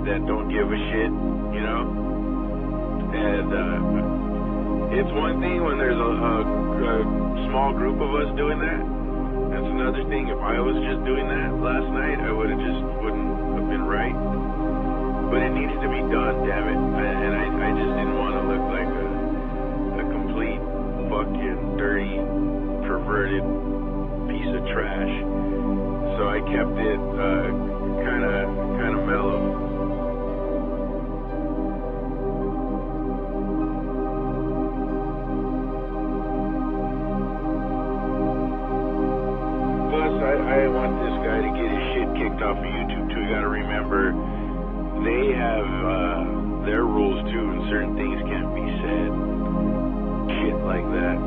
that don't give a shit, you know? And it's one thing when there's a small group of us doing that. That's another thing. If I was just doing that last night, I wouldn't have been right. But it needs to be done, damn it. And I just didn't want to look like a complete fucking dirty, perverted piece of trash. So I kept it kind of mellow. I want this guy to get his shit kicked off of YouTube too. You gotta remember, they have their rules too, and certain things can't be said. Shit like that.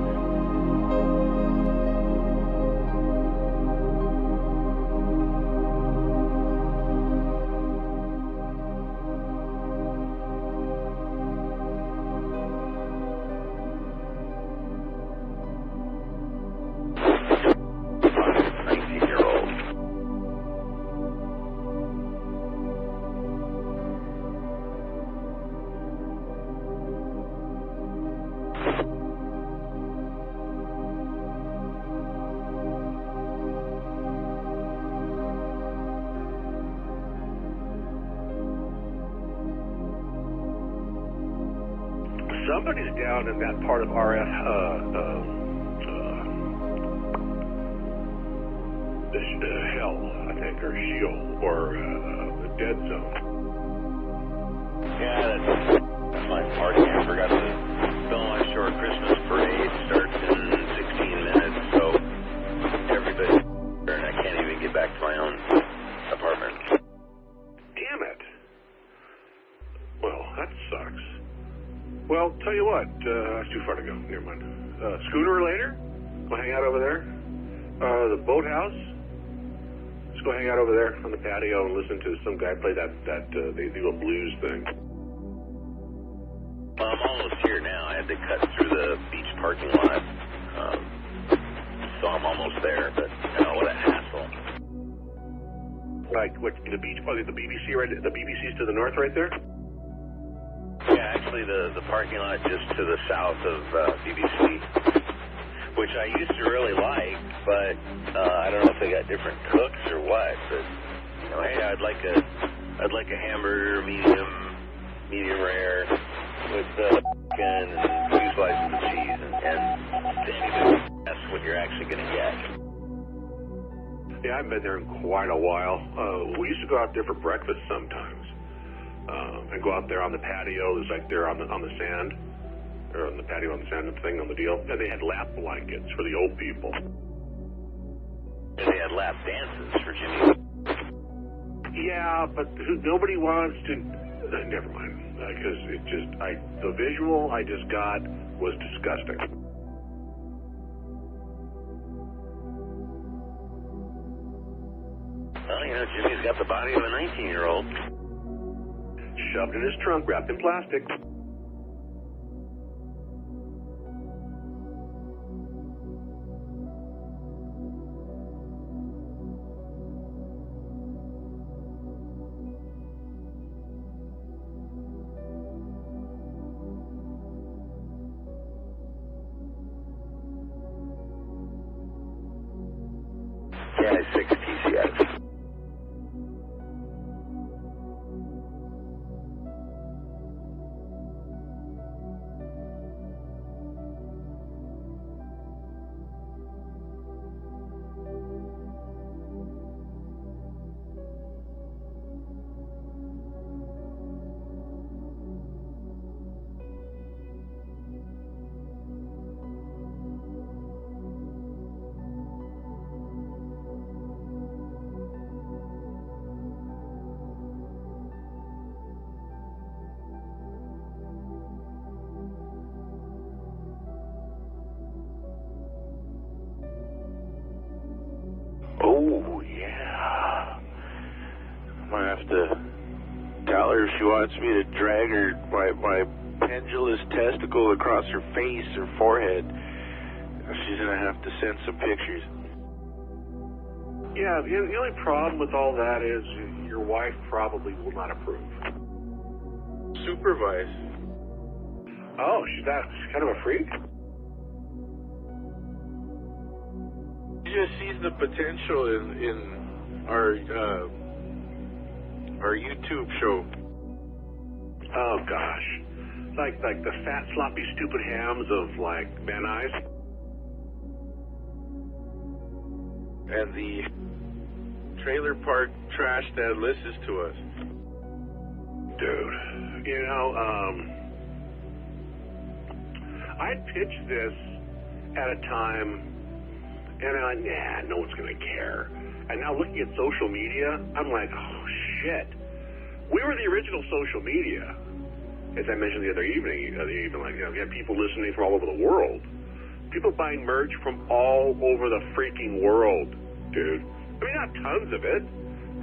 Somebody's down in that part of RF, hell, I think, or Sheol, or the dead zone. Yeah, that's my party. I forgot the Belmont Shore Christmas parade starts in 16 minutes, so everybody's there, and I can't even get back to my own apartment. Damn it. Well, that sucks. Well, tell you what, that's too far to go. Never mind. Schooner later? Go hang out over there. The boathouse? Just go hang out over there on the patio and listen to some guy play the little blues thing. Well, I'm almost here now. I had to cut through the beach parking lot, so I'm almost there, but what a hassle. Like, what, the beach, probably the BBC, right? The BBC's to the north right there? Yeah, actually the parking lot just to the south of BBC, which I used to really like, but I don't know if they got different cooks or what. But hey, I'd like a hamburger, medium rare, with bacon and 2 slices of cheese, and that's what you're actually going to get. Yeah, I've been there in quite a while. We used to go out there for breakfast sometimes. And go out there on the patio. It was like there on the sand, or on the patio on the sand thing on the deal. And they had lap blankets for the old people. And they had lap dances for Jimmy. Yeah, but nobody wants to. Never mind, because the visual I just got was disgusting. Well, Jimmy's got the body of a 19-year-old. Shoved in his trunk, wrapped in plastic. Yeah, 6 TCX. Oh, yeah. I might have to tell her if she wants me to drag my pendulous testicle across her face or forehead. She's going to have to send some pictures. Yeah, the only problem with all that is your wife probably will not approve. Supervise. Oh, she's kind of a freak? She just sees the potential in our YouTube show. Oh gosh, like the fat, sloppy, stupid hams of like Van Nuys. And the trailer park trash that listens to us. Dude, you know, I'd pitch this at a time, and I'm like, nah, no one's gonna care. And now looking at social media, I'm like, oh shit. We were the original social media. As I mentioned the other evening, even like, you had people listening from all over the world. People buying merch from all over the freaking world, dude. I mean, not tons of it.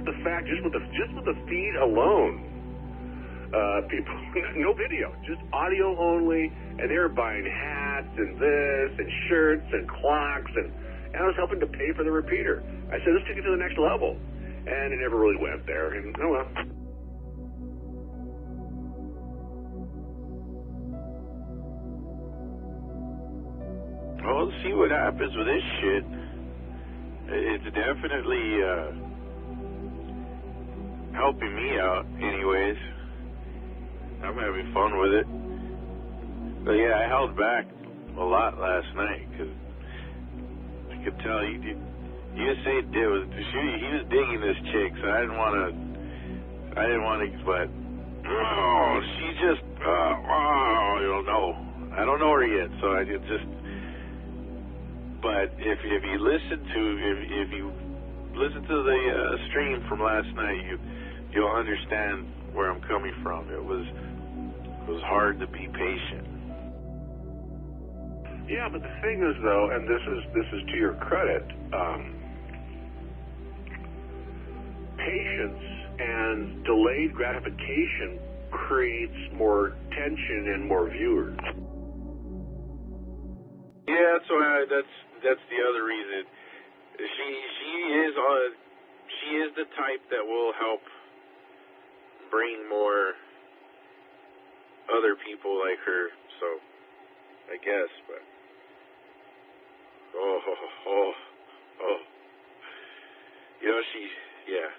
The fact, just with the feed alone, people, no video, just audio only, and they were buying hats and this and shirts and clocks, and I was helping to pay for the repeater. I said, let's take it to the next level, and it never really went there. And oh well. Well, we'll see what happens with this shit. It's definitely helping me out anyways. I'm having fun with it. But yeah, I held back a lot last night because I could tell USA he was digging this chick, so I didn't want to, but she just, no. I don't know her yet, so I just. But if you listen to the stream from last night, you'll understand where I'm coming from. It was hard to be patient. Yeah, but the thing is, though, and this is to your credit, patience and delayed gratification creates more tension and more viewers. Yeah, so that's the other reason. She is the type that will help bring more other people like her. So I guess, but yeah.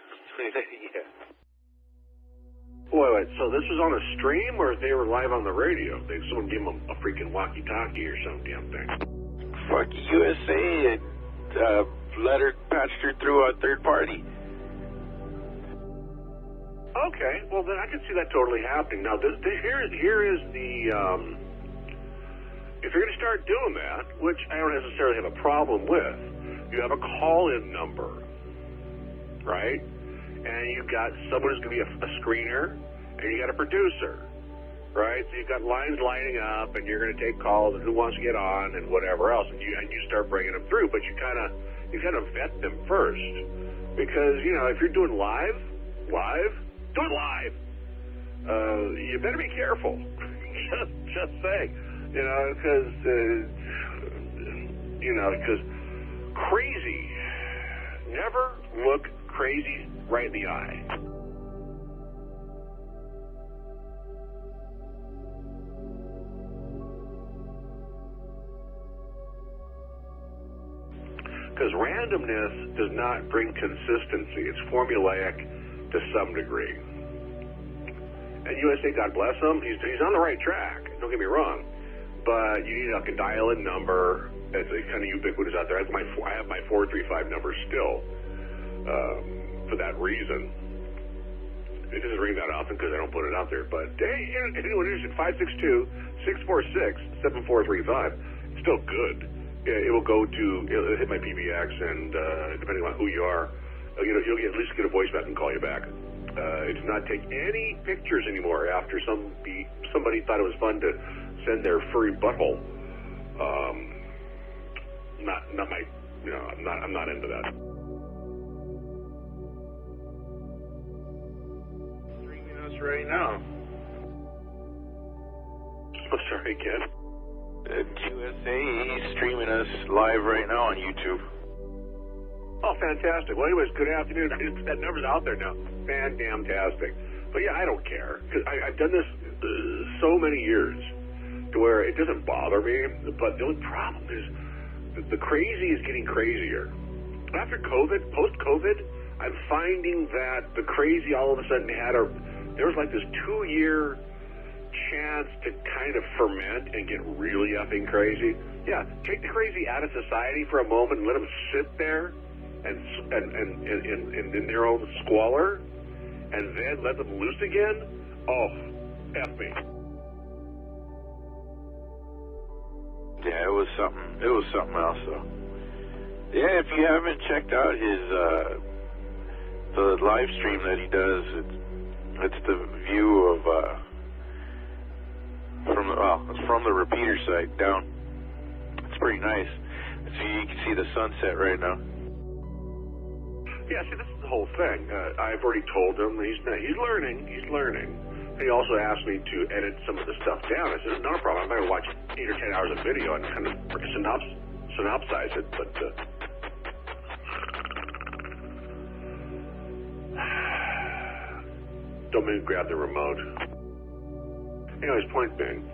Wait, so this was on a stream, or they were live on the radio? Someone gave them a freaking walkie-talkie or some damn thing. Fuck USA and let her patched her through a third party. Okay, well then I can see that totally happening. Now, here is the if you're going to start doing that, which I don't necessarily have a problem with, you have a call-in number, right? And you've got someone who's going to be a screener, and you got a producer, right? So you've got lines lining up, and you're going to take calls and who wants to get on and whatever else, and you start bringing them through. But you kind of vet them first, because if you're doing live, do it live. You better be careful. just saying, because crazy. Never look crazy right in the eye. Because randomness does not bring consistency. It's formulaic to some degree. And USA, God bless him, he's on the right track. Don't get me wrong. But you need a dial-in number. It's kind of ubiquitous out there. I have my 435 number still. For that reason. It doesn't ring that often because I don't put it out there. But hey, anyone interested, 562-646-7435. It's still good. It will it'll hit my PBX, and depending on who you are, you'll at least get a voicemail and call you back. It does not take any pictures anymore after somebody thought it was fun to send their furry butthole. I'm not into that. Right now. I'm sorry, Ken. USA, he's streaming us live right now on YouTube. Oh, fantastic. Well, anyways, good afternoon. That number's out there now. Fan-damn-tastic. But yeah, I don't care. Because I've done this so many years to where it doesn't bother me. But the only problem is the crazy is getting crazier. After COVID, post-COVID, I'm finding that the crazy all of a sudden there was like this 2-year chance to kind of ferment and get really effing crazy. Yeah, take the crazy out of society for a moment and let them sit there and in their own squalor, and then let them loose again. Oh, F me. Yeah, it was something. It was something else, though. Yeah, if you haven't checked out his the live stream that he does, it's the view of it's from the repeater site down. It's pretty nice. So you can see the sunset right now. Yeah, see, this is the whole thing. I've already told him he's learning. He's learning. He also asked me to edit some of the stuff down. I said, no problem. I'm going to watch 8 or 10 hours of video and kind of synopsize it, but don't make me grab the remote. Anyways, point being,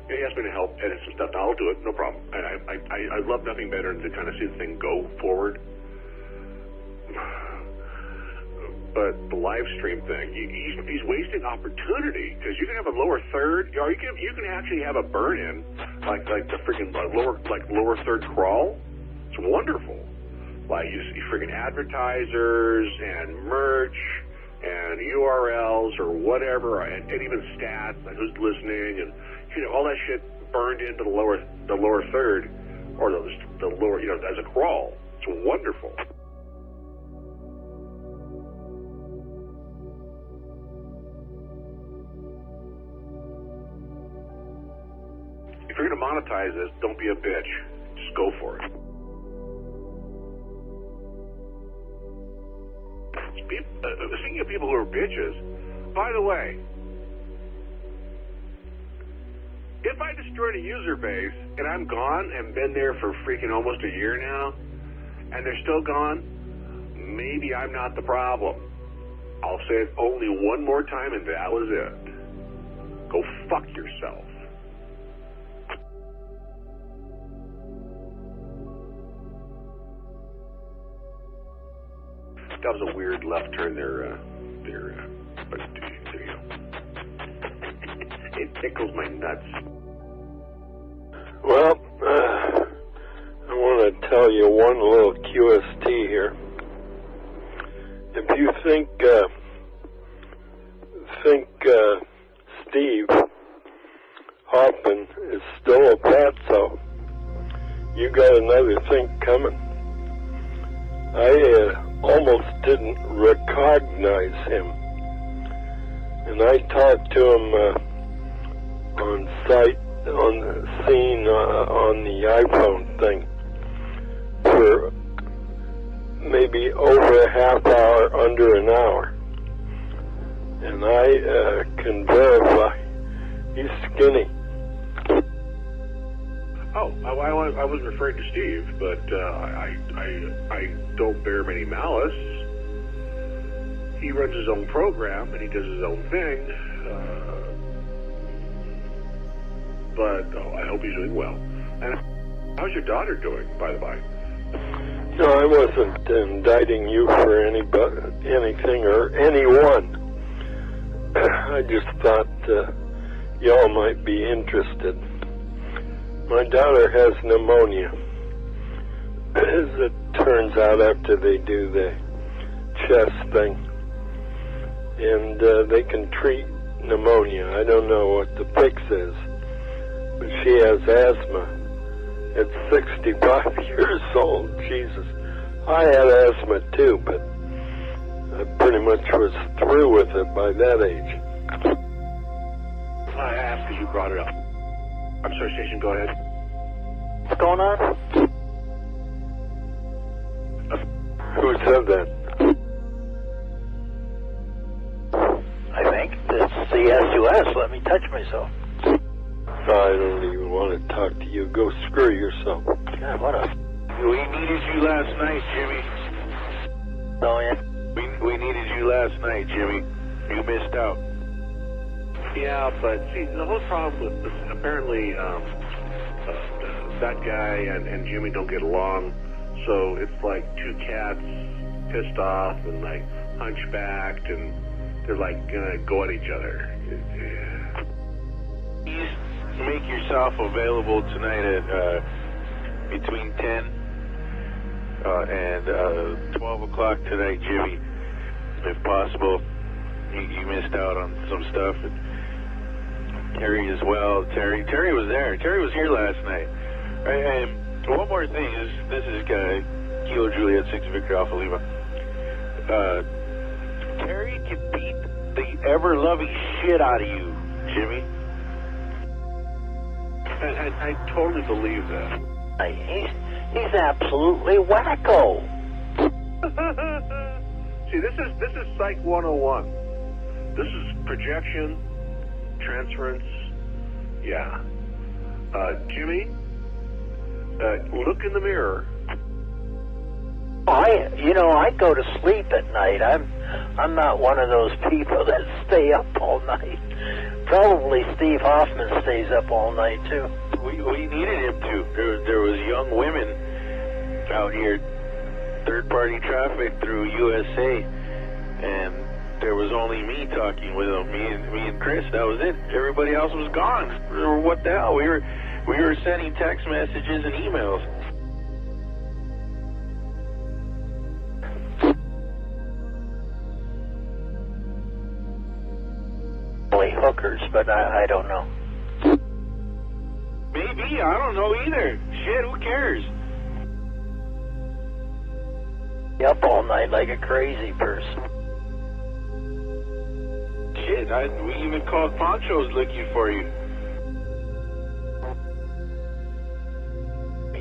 he asked me to help edit some stuff. I'll do it, no problem. I love nothing better than to kind of see the thing go forward. But the live stream thing, he's wasting opportunity, because you can have a lower third, or you can actually have a burn-in, like the freaking lower third crawl. It's wonderful. Like you freaking advertisers and merch and URLs or whatever, and even stats, like who's listening, and all that shit burned into the lower third, or the lower, as a crawl. It's wonderful. If you're going to monetize this, don't be a bitch. Just go for it. Speaking of people who are bitches, by the way, if I destroyed a user base and I'm gone and been there for freaking almost a year now, and they're still gone, maybe I'm not the problem. I'll say it only one more time, and that was it. Go fuck yourself. That was a weird left turn there, but there you go. It tickles my nuts. Well, I want to tell you one little QST here. If you think Steve Hoffman is still a fatso, you got another thing coming. I almost didn't recognize him, and I talked to him on site, on the scene, on the iPhone thing for maybe over a half hour, under an hour, and I can verify he's skinny. Oh, I was referring to Steve, but I don't bear him any malice. He runs his own program and he does his own thing. But I hope he's doing well. And how's your daughter doing, by the by? No, I wasn't indicting you for anything or anyone. I just thought y'all might be interested. My daughter has pneumonia, as it turns out, after they do the chest thing. And they can treat pneumonia. I don't know what the fix is, but she has asthma at 65 years old. Jesus. I had asthma too, but I pretty much was through with it by that age. I asked because you brought it up. I'm sorry, Station, go ahead. What's going on? Who said that? I think it's the SUS. Let me touch myself. I don't even want to talk to you. Go screw yourself. God, what a We needed you last night, Jimmy. Oh, yeah? We needed you last night, Jimmy. You missed out. Yeah, but see, the whole problem with this, apparently that guy and Jimmy don't get along, so it's like two cats pissed off and like hunchbacked, and they're like gonna go at each other. Please make yourself available tonight at between 10 and 12 o'clock tonight, Jimmy, if possible. You missed out on some stuff. And Terry as well. Terry was there. Terry was here last night. And one more thing is, this is Kilo Juliet 6 Victor Alpha Lima. Terry can beat the ever-loving shit out of you, Jimmy. And I totally believe that. He's absolutely wacko. See, this is Psych 101. This is projection, transference. Yeah. Jimmy, look in the mirror. I go to sleep at night. I'm not one of those people that stay up all night. Probably Steve Hoffman stays up all night too. We needed him to. There was young women out here, third-party traffic through USA, and there was only me talking with them. Me and Chris. That was it. Everybody else was gone. What the hell? We were sending text messages and emails. Hookers, but I don't know. Maybe, I don't know either. Shit, who cares? Up all night like a crazy person. Shit, we even called Poncho's looking for you.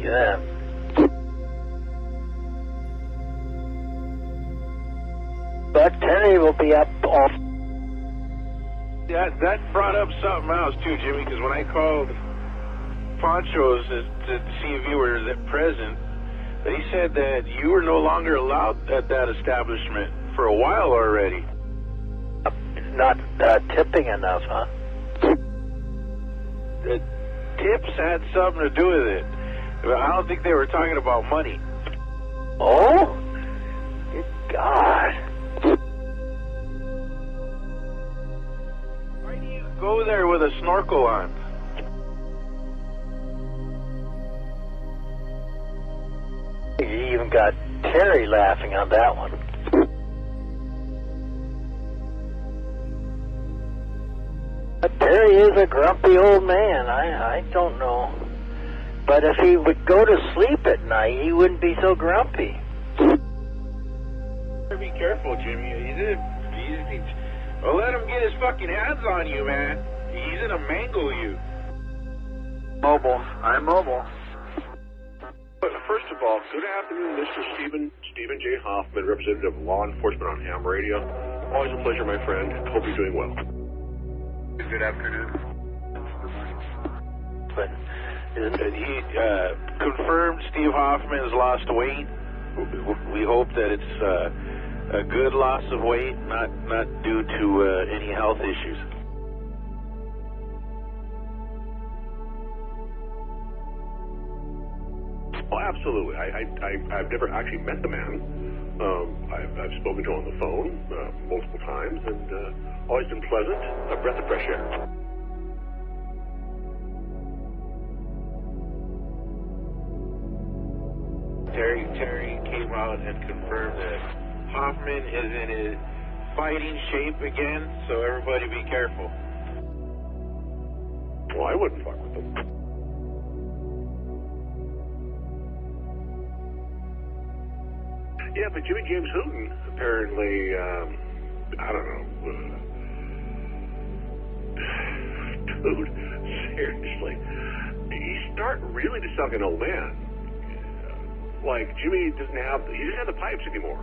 Yeah. But Terry will be up all. That brought up something else too, Jimmy, because when I called Poncho's to see if you were present, they said that you were no longer allowed at that establishment for a while already. Not tipping enough, huh? The tips had something to do with it. I don't think they were talking about money. Oh? Good God. Go there with a snorkel on. You even got Terry laughing on that one. But Terry is a grumpy old man. I don't know. But if he would go to sleep at night, he wouldn't be so grumpy. Be careful, Jimmy. Well, let him get his fucking hands on you, man. He's gonna mangle you. Mobile. I'm mobile. But first of all, good afternoon, Mr. Stephen J. Hoffman, representative of law enforcement on ham radio. Always a pleasure, my friend. Hope you're doing well. Good afternoon. But he confirmed Steve Hoffman has lost weight. We hope that it's a good loss of weight, not due to any health issues. Oh, absolutely. I've never actually met the man. I've spoken to him on the phone multiple times, and always been pleasant. A breath of fresh air. Terry came out and confirmed that Hoffman is in his fighting shape again, so everybody be careful. Well, I wouldn't fuck with him. Yeah, but Jimmy James Hooten apparently, I don't know. Dude, seriously. He's starting really to sound like an old man. Like, Jimmy he doesn't have the pipes anymore.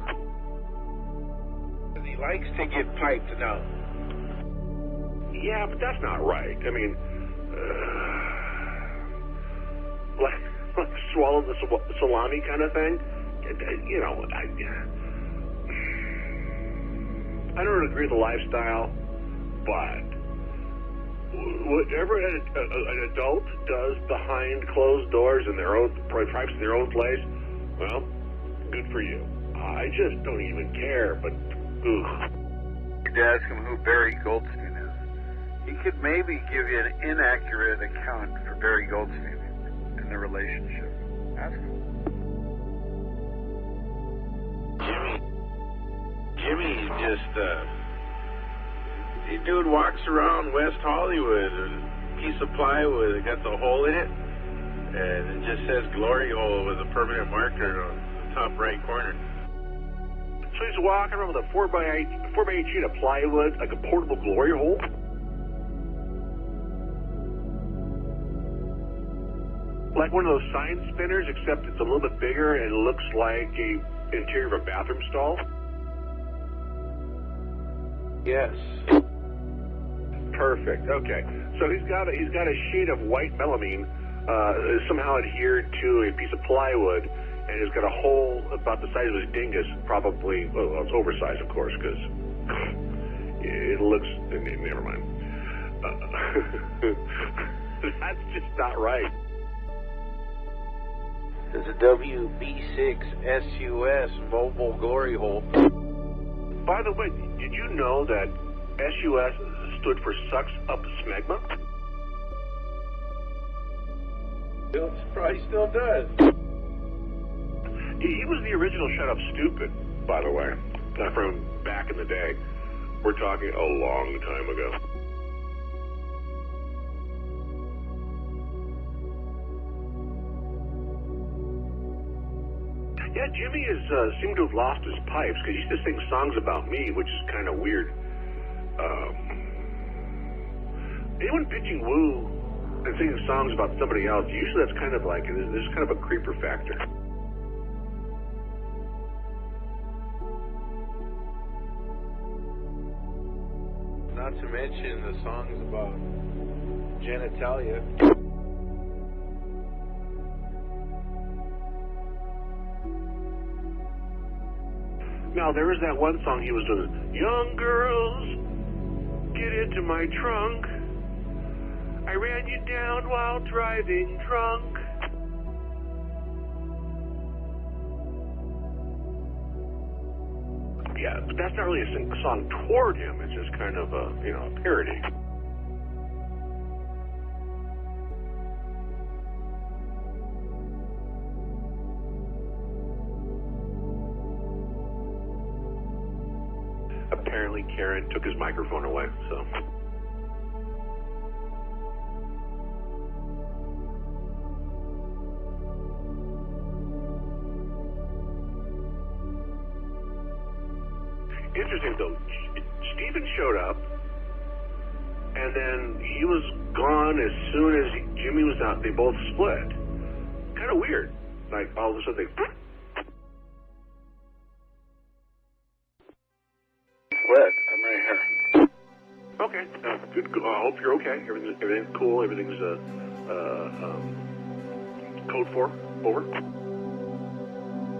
He likes to get piped now. Yeah, but that's not right. I mean, swallow the salami kind of thing. You know, I don't agree with the lifestyle, but whatever an adult does behind closed doors in their own privacy, in their own place, well, good for you. I just don't even care, but To ask him who Barry Goldstein is. He could maybe give you an inaccurate account for Barry Goldstein and the relationship. Ask him. Jimmy's just, the dude walks around West Hollywood with a piece of plywood that got the hole in it, and it just says glory hole with a permanent marker on the top right corner. so he's walking around with a 4x8 sheet of plywood, like a portable glory hole. Like one of those sign spinners, except it's a little bit bigger and it looks like a interior of a bathroom stall. Yes. Perfect. Okay. So he's got a sheet of white melamine somehow adhered to a piece of plywood, and it's got a hole about the size of his dingus. Probably, well, it's oversized, of course, because it looks. Never mind. That's just not right. There's a WB6 SUS mobile glory hole. By the way, did you know that SUS stood for sucks up smegma? Probably still does. He was the original Shut Up Stupid, by the way, from back in the day. We're talking a long time ago. Yeah, Jimmy has seemed to have lost his pipes because he used to sing songs about me, which is kind of weird. Anyone pitching woo and singing songs about somebody else, usually that's kind of like, there's kind of a creeper factor. Not to mention the songs about genitalia. Now, there is that one song he was doing, young girls, get into my trunk. I ran you down while driving drunk. Yeah, but that's not really a song toward him. It's just kind of a, a parody. Apparently Karen took his microphone away, so. Interesting though, Steven showed up, and then he was gone as soon as Jimmy was out. They both split. Kind of weird. Like all of a sudden they. Split. I'm right here. Okay, good. I hope you're okay. Everything's cool. Everything's code 4 over.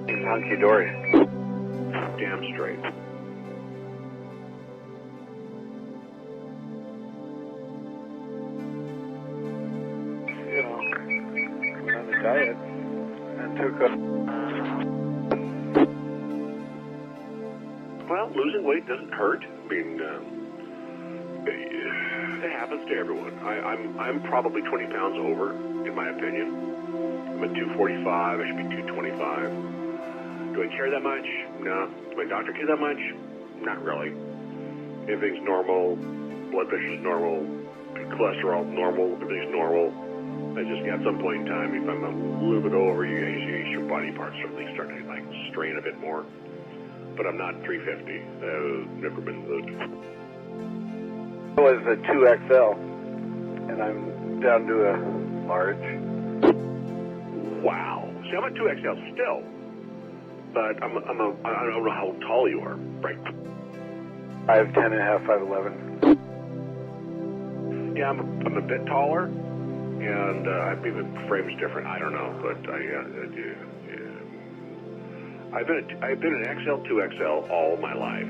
He's hunky dory. Damn straight. You know, went on a diet and took a. Well, losing weight doesn't hurt. I mean, it happens to everyone. I'm probably 20 pounds over, in my opinion. I'm at 245. I should be 225. Do I care that much? No. Does my doctor care that much? Not really. Everything's normal. Blood pressure's normal. Cholesterol normal. Everything's normal. I just, at some point in time, if I'm a little bit over, your body parts certainly start to like strain a bit more. But I'm not 350. I've never been good. I was a 2XL, and I'm down to a large. Wow. See, I'm a 2XL still, but I don't know how tall you are, right? 5'10 and a half, 5'11. Yeah, I'm a bit taller, and maybe the frame's different. I don't know, but I've been an XL, 2XL all my life.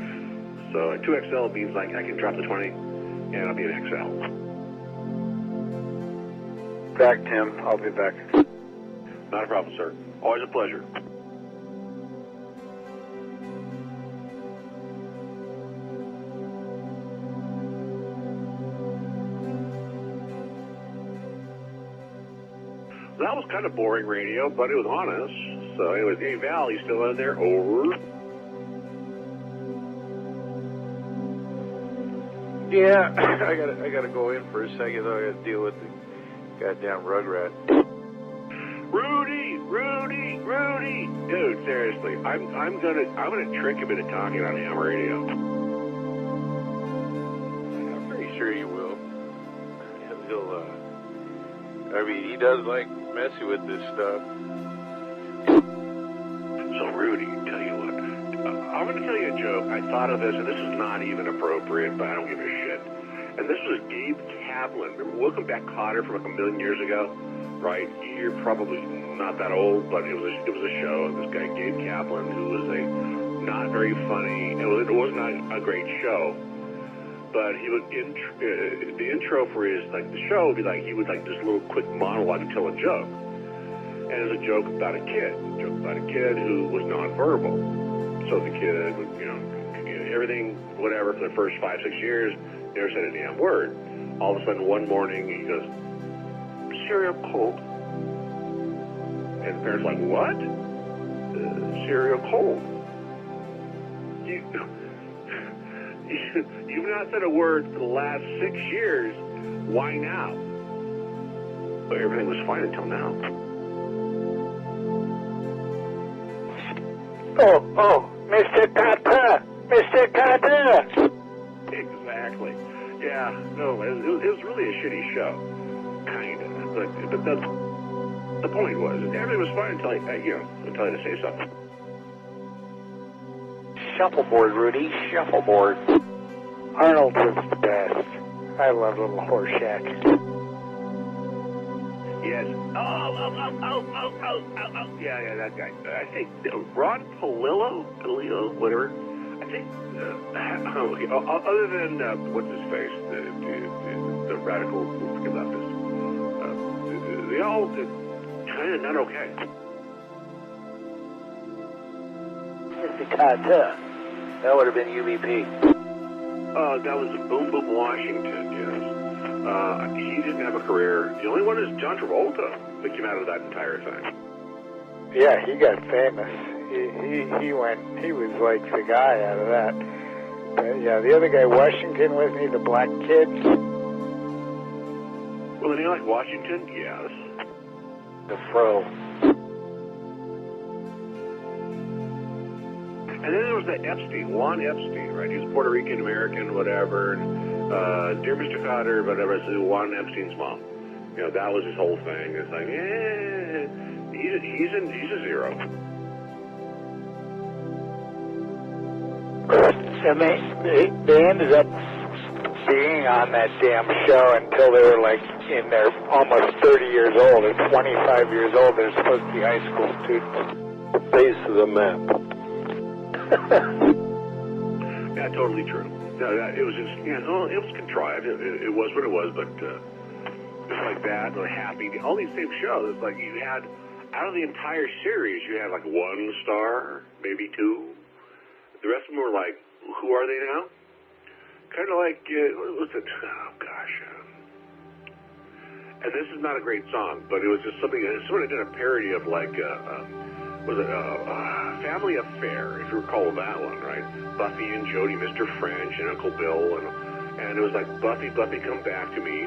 So a 2XL means like I can drop the 20, and I'll be an XL. Back, Tim. I'll be back. Not a problem, sir. Always a pleasure. That was kind of boring radio, but it was honest. So anyways, hey Val, you still in there? Over. Yeah, I gotta go in for a second. Though I gotta deal with the goddamn rugrat. Rudy, dude, seriously, I'm gonna trick him into talking on ham radio. I'm pretty sure you will. He'll I mean, he does like messing with this stuff. So, Rudy, tell you what, I'm going to tell you a joke. I thought of this, and this is not even appropriate, but I don't give a shit. And this was Gabe Kaplan. Remember Welcome Back Kotter from like a million years ago? Right? You're probably not that old, but it was a show. And this guy, Gabe Kaplan, who was not very funny. It was not a great show. But he would the intro for his the show would be he would this little quick monologue and tell a joke, and it was a joke about a kid who was nonverbal. So the kid would everything whatever for the first 5-6 years never said a damn word. All of a sudden one morning he goes, cereal cold, and the parents like, what? Cereal cold. You've not said a word for the last 6 years. Why now? But everything was fine until now. Oh, Mr. Carter! Mr. Carter! Exactly. Yeah, no, it was really a shitty show. Kind of. But the point was, everything was fine until I had to say something. Shuffleboard, Rudy, shuffleboard. Arnold's is the best. I love Little Horseshack. Yes. Oh. Yeah, that guy. I think Ron Palillo, whatever. I think. Okay. Other than what's his face, the radical leftist. They all did kind of not okay. Mr. Carter. That would have been UBP. That was Boom Boom Washington, yes. He didn't have a career. The only one is John Travolta that came out of that entire thing. Yeah, he got famous. He was like the guy out of that. But yeah, the other guy, Washington, wasn't he the black kid? Well, then you like Washington? Yes. The fro. And then there was that Epstein, Juan Epstein, right? He was Puerto Rican American, whatever. And, dear Mr. Cotter, whatever. It's Juan Epstein's mom. That was his whole thing. It's like, he's a zero. And they ended up being on that damn show until they were in their almost 30 years old. At 25 years old, they're supposed to be high school students. The face of the map. Yeah, totally true. No, it was just, it was contrived. It was what it was, but just like that, or Happy, all these same shows. It's like you had, out of the entire series, you had 1 star, maybe 2. The rest of them were like, who are they now? Kind of like, what was it? Oh, gosh. And this is not a great song, but it was just something, someone did a parody of was it Family Affair, if you recall that one, right? Buffy and Jody, Mr. French, and Uncle Bill, and it was like, Buffy, come back to me.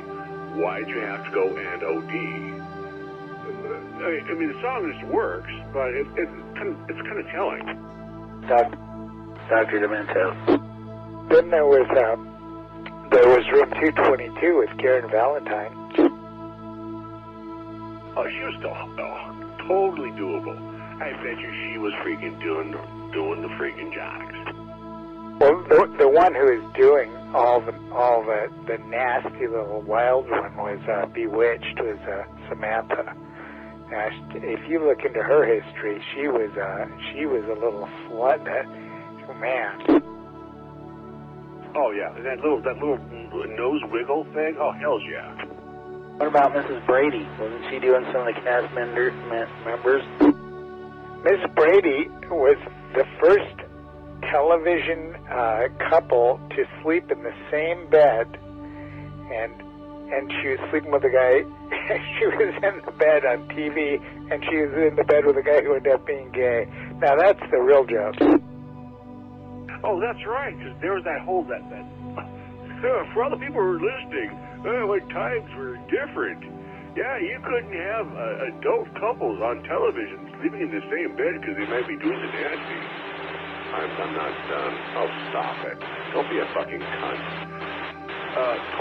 Why'd you have to go and OD? I mean, the song just works, but it's kind of telling. Dr. Demento. Then there was Room 222 with Karen Valentine. Oh, she was still totally doable. I bet you she was freaking doing the freaking jocks. Well, the one who is doing all the nasty little wild one was Bewitched, was Samantha. Now, if you look into her history, she was a little slut. Man. Oh yeah, that little nose wiggle thing. Oh hell yeah. What about Mrs. Brady? Wasn't she doing some of the cast members? Miss Brady was the first television couple to sleep in the same bed, and she was sleeping with a guy. She was in the bed on TV, and she was in the bed with a guy who ended up being gay. Now that's the real joke. Oh, that's right, because there was that whole that for all the people who were listening, when times were different. Yeah, you couldn't have adult couples on television sleeping in the same bed because they might be doing the nasty. I'm not done. Oh, stop it. Don't be a fucking cunt.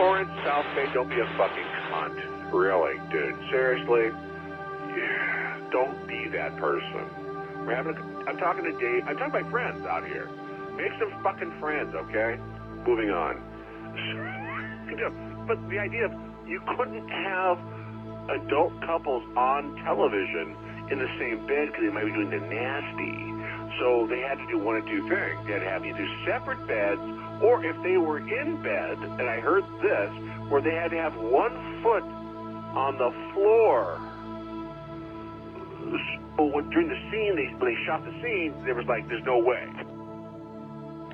Torrance, South Bay, don't be a fucking cunt. Really, dude. Seriously? Yeah, don't be that person. I'm talking to Dave. I'm talking to my friends out here. Make some fucking friends, okay? Moving on. But the idea of you couldn't have adult couples on television in the same bed because they might be doing the nasty. So they had to do one of two things. They had to have either separate beds, or if they were in bed, and I heard this, where they had to have 1 foot on the floor. So during the scene, when they shot the scene, there was like, there's no way.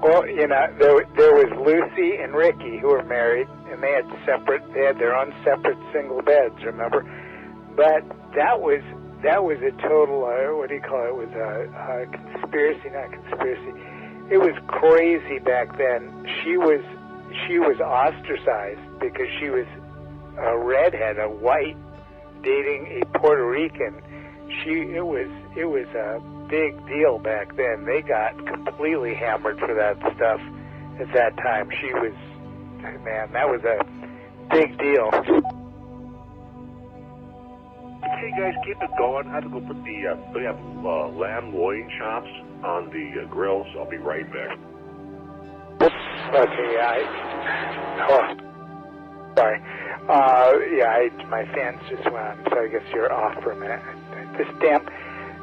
Well, you know, there was Lucy and Ricky who were married, and they had their own separate single beds, remember? But that was a total, what do you call it? It was a conspiracy, not conspiracy. It was crazy back then. She was ostracized because she was a redhead, a white, dating a Puerto Rican. It was a big deal back then. They got completely hammered for that stuff at that time. Man, that was a big deal. Okay, guys, keep it going. I have to go put we have lamb loin chops on the grill, so I'll be right back. Okay, sorry. My fans just went on, so I guess you're off for a minute.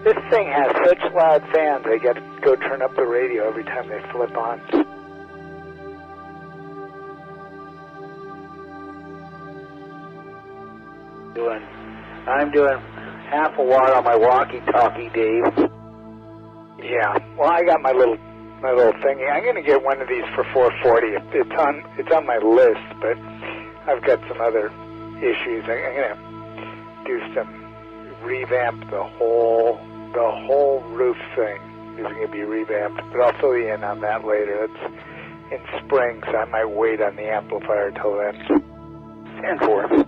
This thing has such loud fans, I got to go turn up the radio every time they flip on. I'm doing half a watt on my walkie-talkie, Dave. Yeah, well, I got my little thingy. I'm going to get one of these for $4.40. It's on my list, but I've got some other issues. I'm going to do some revamp the whole roof thing is going to be revamped, but I'll fill you in on that later. It's in spring, so I might wait on the amplifier till then. And forth.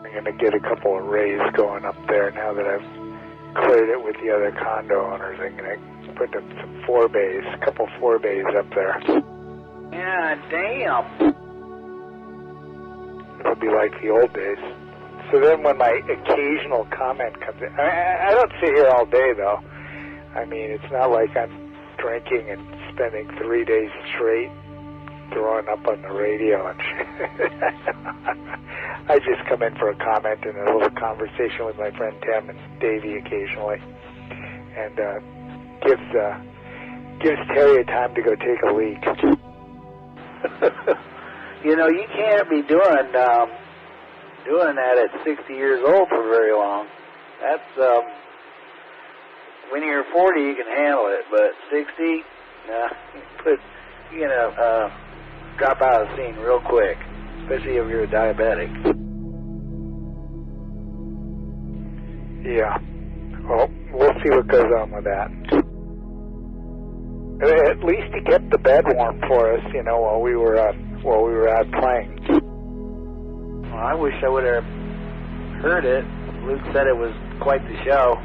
I'm going to get a couple of rays going up there now that I've cleared it with the other condo owners. I'm going to put up some 4-bays, a couple 4-bays up there. Yeah, damn. It'll be like the old days. So then when my occasional comment comes in, I don't sit here all day, though. I mean, it's not like I'm drinking and spending 3 days straight throwing up on the radio and shit. I just come in for a comment and a little conversation with my friend Tim and Davey occasionally, and gives Terry a time to go take a leak. You know, you can't be doing that at 60 years old for very long. That's when you're 40, you can handle it, but 60, you're gonna drop out of the scene real quick, especially if you're a diabetic. Yeah. Well, we'll see what goes on with that. At least he kept the bed warm for us, you know, while we were out playing. Well, I wish I would have heard it. Luke said it was quite the show.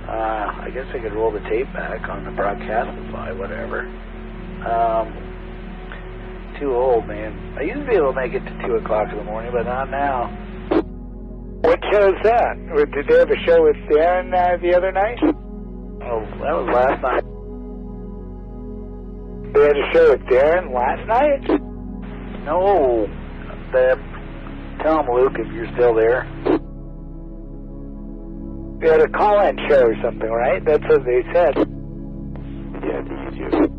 I guess I could roll the tape back on the Broadcastify, whatever. Too old, man. I used to be able to make it to 2 o'clock in the morning, but not now. What show is that? Did they have a show with Darren the other night? Oh, that was last night. They had a show with Darren last night? No. Tell him, Luke, if you're still there. They had a call-in show or something, right? That's what they said. Yeah, the YouTube.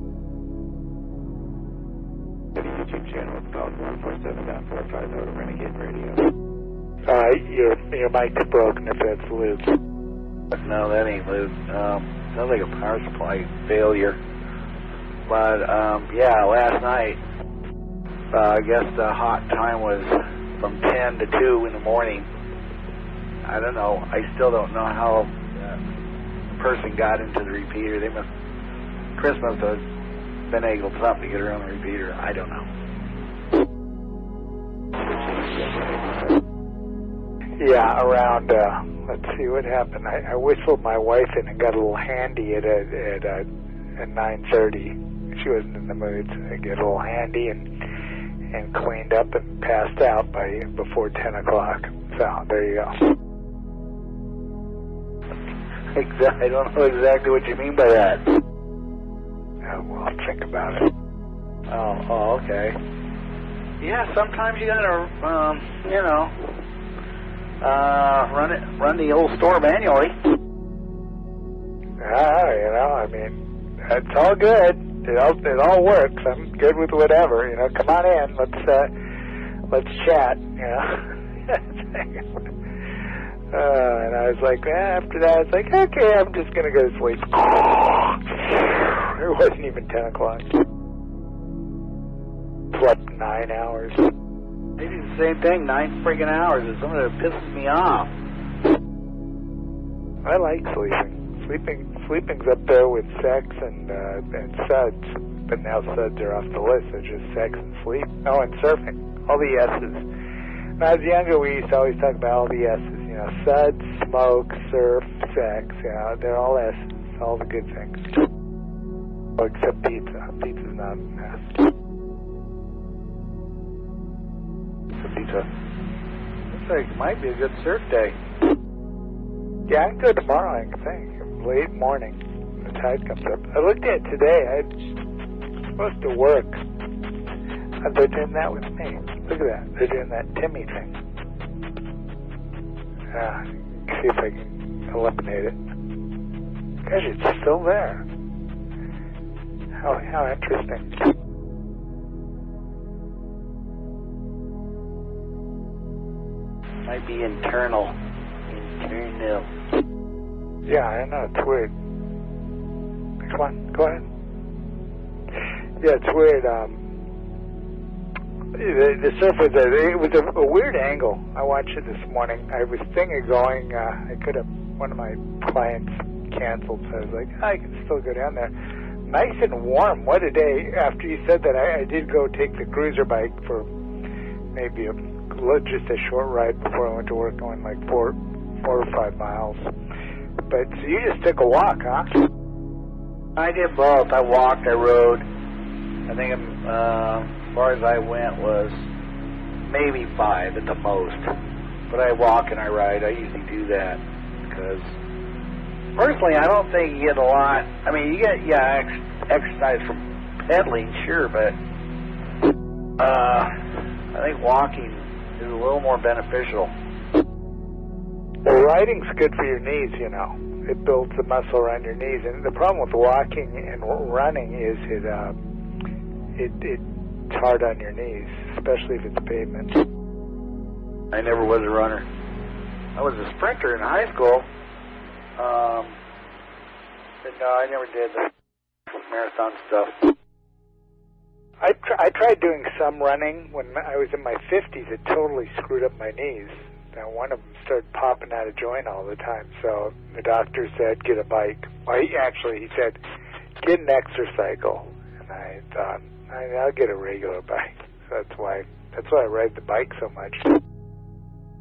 The YouTube channel is called 147.450 Renegade Radio. Your mic's broken if that's Luke. No, that ain't Luke. Sounds like a power supply failure. But, yeah, last night, I guess the hot time was from 10 to 2 in the morning. I don't know. I still don't know how the person got into the repeater. Chris must have finagled something to get around the repeater. I don't know. Yeah, around, let's see what happened. I whistled my wife in and got a little handy at 9:30. She wasn't in the mood, so I get a little handy and cleaned up and passed out before 10 o'clock. So, there you go. I don't know exactly what you mean by that. Well, I'll think about it. Oh, okay. Yeah, sometimes you gotta, run the old store manually. I mean, that's all good. It all works. I'm good with whatever. Come on in. Let's chat. And I was like, after that, I was like, okay, I'm just gonna go to sleep. It wasn't even 10 o'clock. Slept 9 hours. They do the same thing, 9 friggin' hours. It's something that pisses me off. I like sleeping. Sleeping's up there with sex and suds, but now suds are off the list. They're just sex and sleep. Oh, and surfing. All the S's. When I was younger, we used to always talk about all the S's. Suds, smoke, surf, sex. They're all S's. All the good things. Oh, except pizza. Pizza's not an S. Pizza. Looks like it might be a good surf day. Yeah, I can go tomorrow, I think. Late morning. The tide comes up. I looked at it today. I'm supposed to work. They're doing that with me. Look at that. They're doing that Timmy thing. See if I can eliminate it. Gosh, it's still there. How interesting. Might be internal. Yeah, I know. It's weird. Come on, go ahead. Yeah, it's weird. The surf was a weird angle. I watched it this morning. I was thinking of going. I could have. One of my clients canceled, so I was like, I can still go down there. Nice and warm. What a day! After you said that, I did go take the cruiser bike for maybe just a short ride before I went to work, going like 4 or 5 miles. But so you just took a walk, huh? I did both. I walked. I rode. I think as far as I went was maybe 5 at the most. But I walk and I ride. I usually do that because personally, I don't think you get a lot. I mean, you get exercise from pedaling, sure, but I think walking is a little more beneficial. Well, riding's good for your knees, It builds the muscle around your knees. And the problem with walking and running is it's hard on your knees, especially if it's pavement. I never was a runner. I was a sprinter in high school. But no, I never did the marathon stuff. I tried doing some running when I was in my 50s. It totally screwed up my knees. Now, one of them started popping out of joint all the time. So the doctor said, get a bike. Well, he said, get an exercycle. And I thought, I'll get a regular bike. So that's why I ride the bike so much.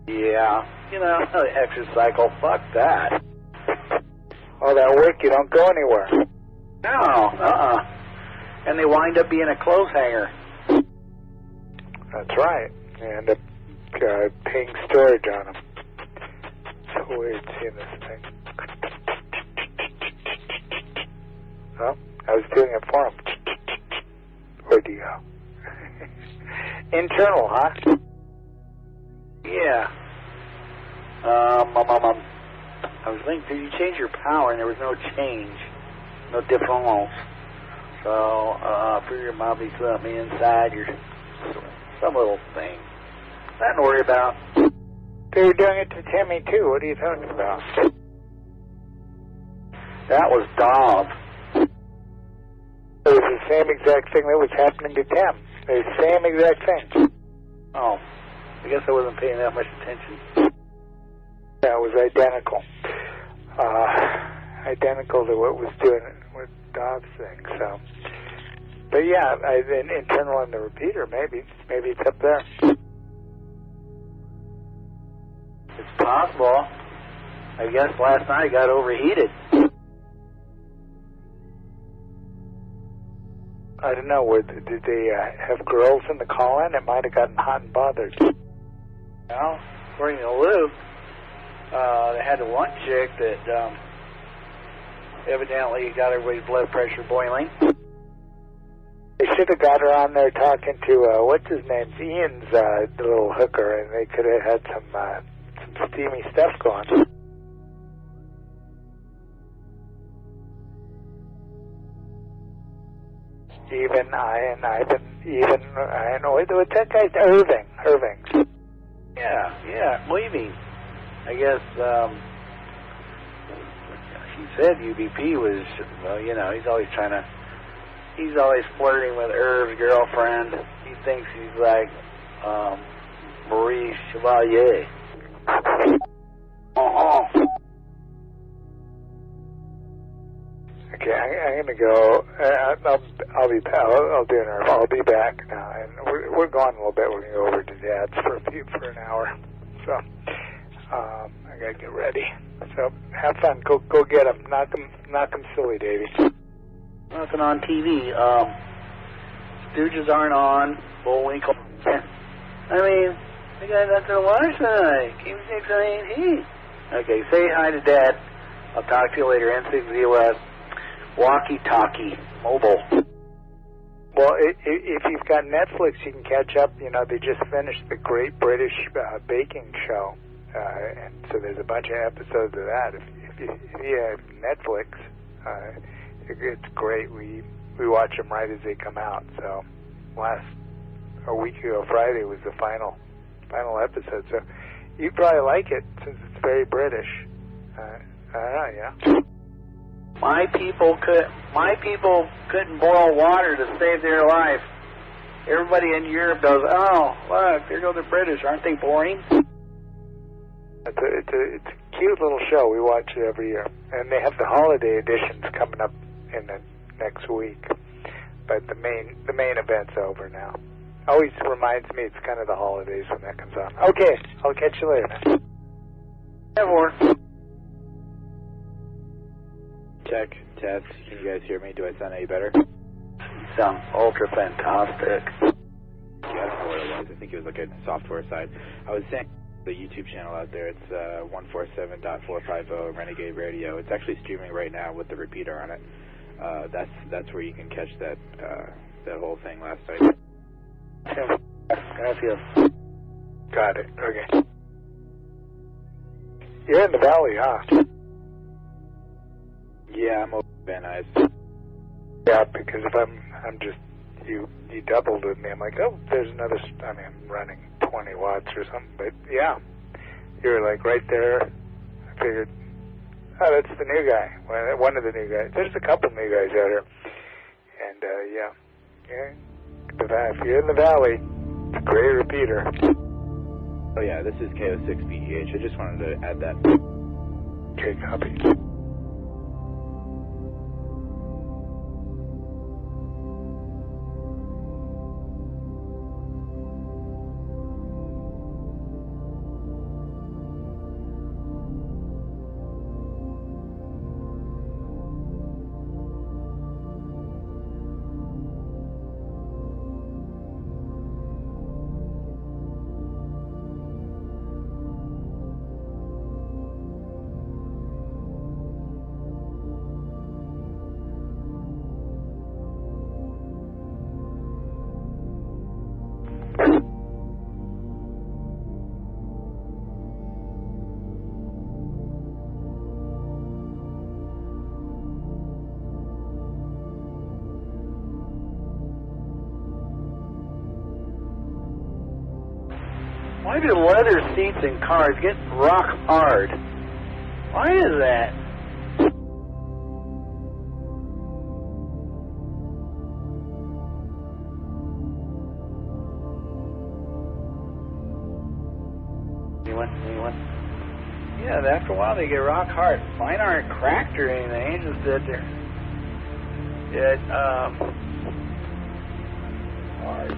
Yeah, exercycle, fuck that. All that work, you don't go anywhere. No, And they wind up being a clothes hanger. That's right. You end up paying storage on them. So weird seeing this thing. Oh, I was doing it for him. where'd you go? Internal, huh? Yeah. I was thinking, did you change your power? And there was no change, no difference. So I figured probably something inside your, some little thing. Nothing to worry about. They were doing it to Timmy too. What are you talking about? That was Dov. It was the same exact thing that was happening to Tim. The same exact thing. Oh, I guess I wasn't paying that much attention. That was identical. Identical to what was doing with Dov's thing. So, but yeah, then internal on the repeater. Maybe it's up there. It's possible. I guess last night it got overheated. I don't know. Did they have girls in the call-in? It might have gotten hot and bothered. Well, according to Luke, they had the one chick that evidently got everybody's blood pressure boiling. They should have got her on there talking to, what's his name, Ian's little hooker, and they could have had some steamy stuff going. What's that guy? Irving. Yeah, leaving. I guess, he said UBP was, well, you know, he's always flirting with Irv's girlfriend. He thinks he's like, Marie Chevalier. Okay, I'm gonna go. I'll be back now, and we're gone a little bit. We're gonna go over to Dad's for an hour. So I gotta get ready. So have fun. Go get him. Knock him silly, Davey. Nothing on TV. Stooges aren't on. Bullwinkle. I mean, I got nothing to watch tonight. Game 6 on AT. Okay, say hi to Dad. I'll talk to you later. N6ZOS. Walkie-talkie. Mobile. Well, if you've got Netflix, you can catch up. You know, they just finished the Great British Baking Show. And so there's a bunch of episodes of that. If you have Netflix, it's great. We watch them right as they come out. So a week ago Friday was the final episode. So you'd probably like it since it's very British. I don't know, yeah. My people couldn't boil water to save their life. Everybody in Europe goes, oh, look, there go the British. Aren't they boring? It's a cute little show. We watch it every year. And they have the holiday editions coming up in the next week. But the main event's over now. Always reminds me it's kind of the holidays when that comes on. Okay, I'll catch you later, man. Never. Check, test. Can you guys hear me? Do I sound any better? You sound ultra fantastic. Yeah, I don't know what it was. I think it was like a software side. I was saying the YouTube channel out there, it's 147.450 Renegade Radio. It's actually streaming right now with the repeater on it. That's where you can catch that whole thing last night. Gracias. Got it. Okay. You're in the valley, huh? Yeah, I'm over Van Nuys. Yeah, because if I'm just you doubled with me. I'm like, oh, there's another. I mean, I'm running 20 watts or something, but yeah, you're like right there. I figured, oh, that's the new guy. One of the new guys. There's a couple new guys out here, and yeah. If you're in the valley, it's a great repeater. Oh yeah, this is KO6BEH. I just wanted to add that. Okay, copy. Why do leather seats in cars get rock hard? Why is that? Anyone? Yeah, after a while they get rock hard. Mine aren't cracked or anything, just that they're hard.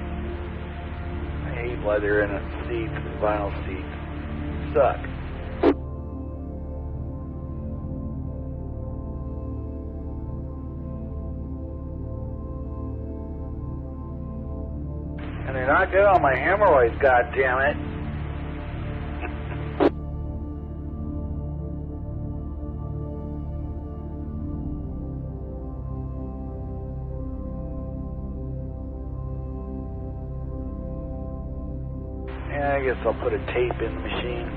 I hate leather in a seat, vinyl seats. Suck. And they're not good on my hemorrhoids, goddammit. Yeah, I guess I'll put a tape in the machine.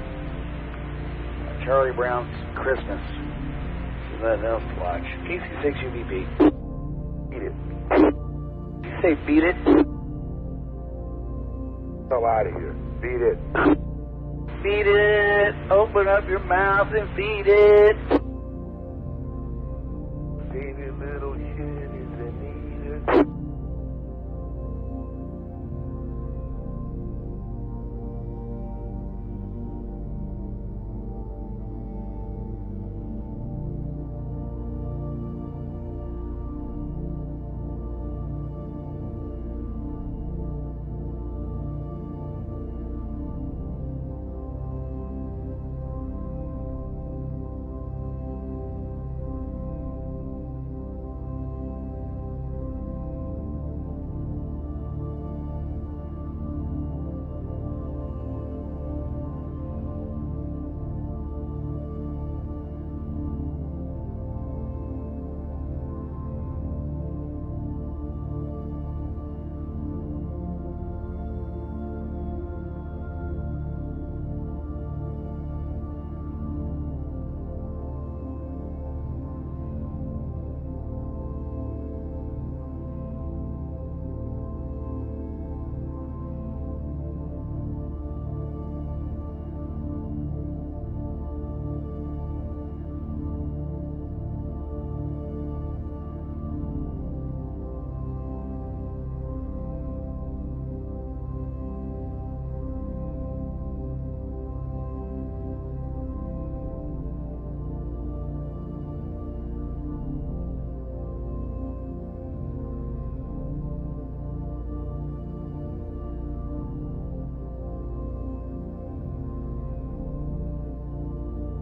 Charlie Brown's Christmas. There's nothing else to watch. PC6 UBB. Beat it. Did you say beat it? Hell out of here. Beat it. Feed it. Open up your mouth and feed it. Baby little shit is an eater.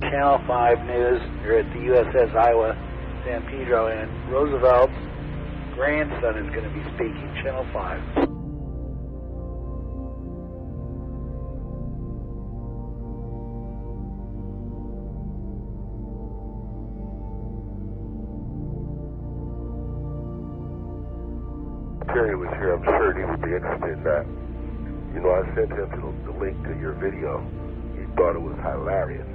Channel 5 News. You're at the USS Iowa, San Pedro, and Roosevelt's grandson is going to be speaking. Channel 5. Terry was here. I'm sure he would be interested in that. You know, I sent him the link to your video. He thought it was hilarious.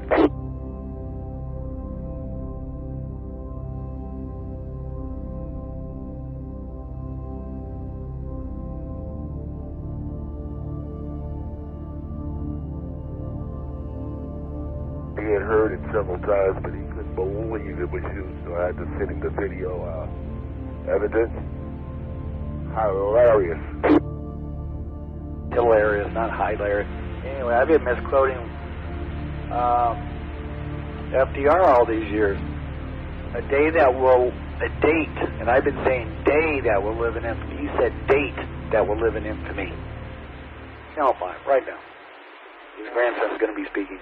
He had heard it several times, but he couldn't believe it was you, so I had to send him the video evidence. Hilarious. Hilarious, not hilarious. Anyway, I've been misquoting FDR all these years. A date, and I've been saying day that will live in infamy. He said date that will live in infamy. Channel 5, right now. His grandson's going to be speaking.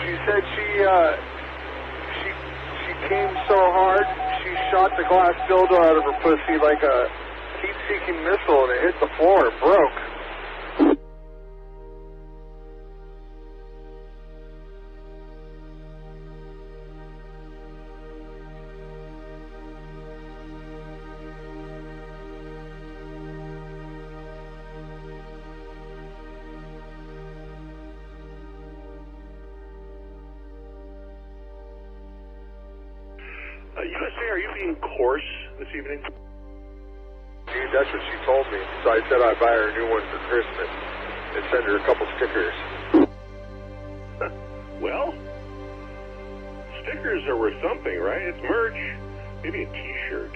She said she came so hard, she shot the glass dildo out of her pussy like a heat-seeking missile, and it hit the floor and broke. USA, are you being coarse this evening? Dude, that's what she told me. So I said I'd buy her a new one for Christmas and send her a couple stickers. Well, stickers are worth something, right? It's merch. Maybe a T-shirt.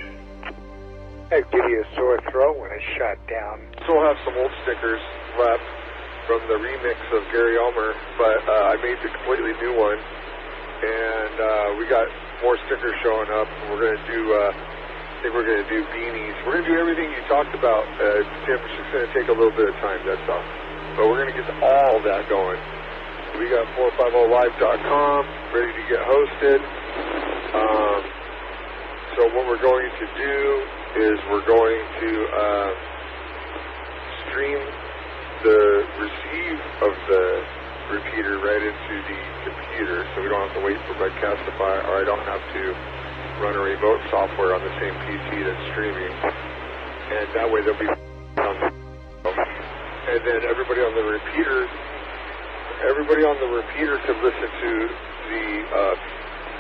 That'd give you a sore throat when it's shut down. Still have some old stickers left from the remix of Gary Ulmer, but I made the completely new one. And we got more stickers showing up. We're going to do, I think we're going to do beanies. We're going to do everything you talked about, Tim. It's just going to take a little bit of time, that's all. But we're going to get all that going. We got 450live.com ready to get hosted. So what we're going to do is we're going to stream the receive of the repeater right into the computer, so we don't have to wait for Broadcastify, or I don't have to run a remote software on the same PC that's streaming, and that way there'll be and then everybody on the repeater can listen to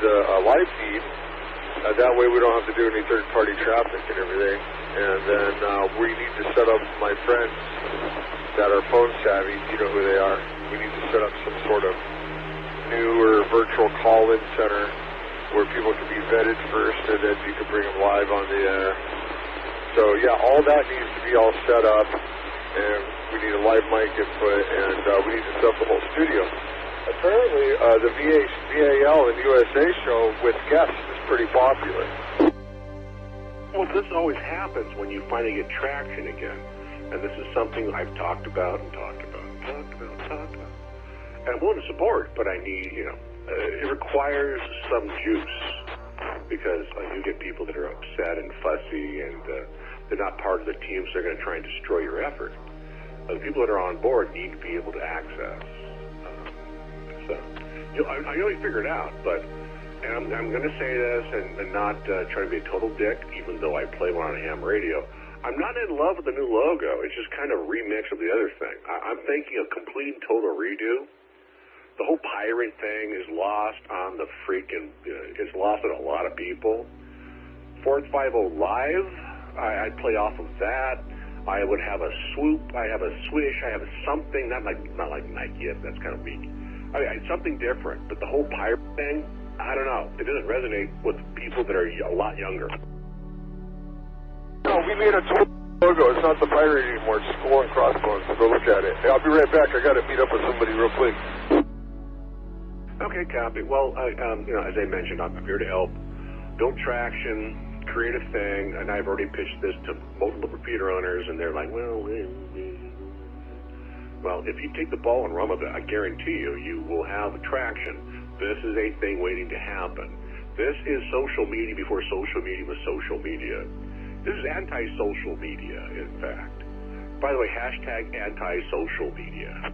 the live feed. That way we don't have to do any third-party traffic and everything. And then we need to set up, my friends that are phone savvy, you know who they are, we need to set up some sort of newer virtual call-in center where people can be vetted first and then you can bring them live on the air. So yeah, all that needs to be all set up, and we need a live mic input, and we need to set up the whole studio. Apparently the VAL and USA show with guests is pretty popular. Well, this always happens when you finally get traction again. And this is something I've talked about. And I'm willing to support, but I need, it requires some juice. Because you get people that are upset and fussy, and they're not part of the team, so they're going to try and destroy your effort. The people that are on board need to be able to access. I know you figured it out, but, and I'm going to say this and not try to be a total dick, even though I play one on ham radio. I'm not in love with the new logo. It's just kind of a remix of the other thing. I'm thinking a complete and total redo. The whole pirate thing is lost on the freaking, it's lost on a lot of people. 450 Live, I'd play off of that. I would have a swoop, I have a swish, I have a something, not like Nike, that's kind of weak. Something different, but the whole pirate thing, I don't know. It doesn't resonate with people that are a lot younger. No, we made a total logo. It's not the pirate anymore. It's Skull and Crossbones. So go look at it. Hey, I'll be right back. I got to meet up with somebody real quick. Okay, copy. Well, as I mentioned, I'm here to help build traction, create a thing, and I've already pitched this to multiple repeater owners, and they're like, well, if you take the ball and run with it, I guarantee you will have traction. This is a thing waiting to happen. This is social media before social media was social media. This is anti-social media, in fact. By the way, hashtag anti-social media.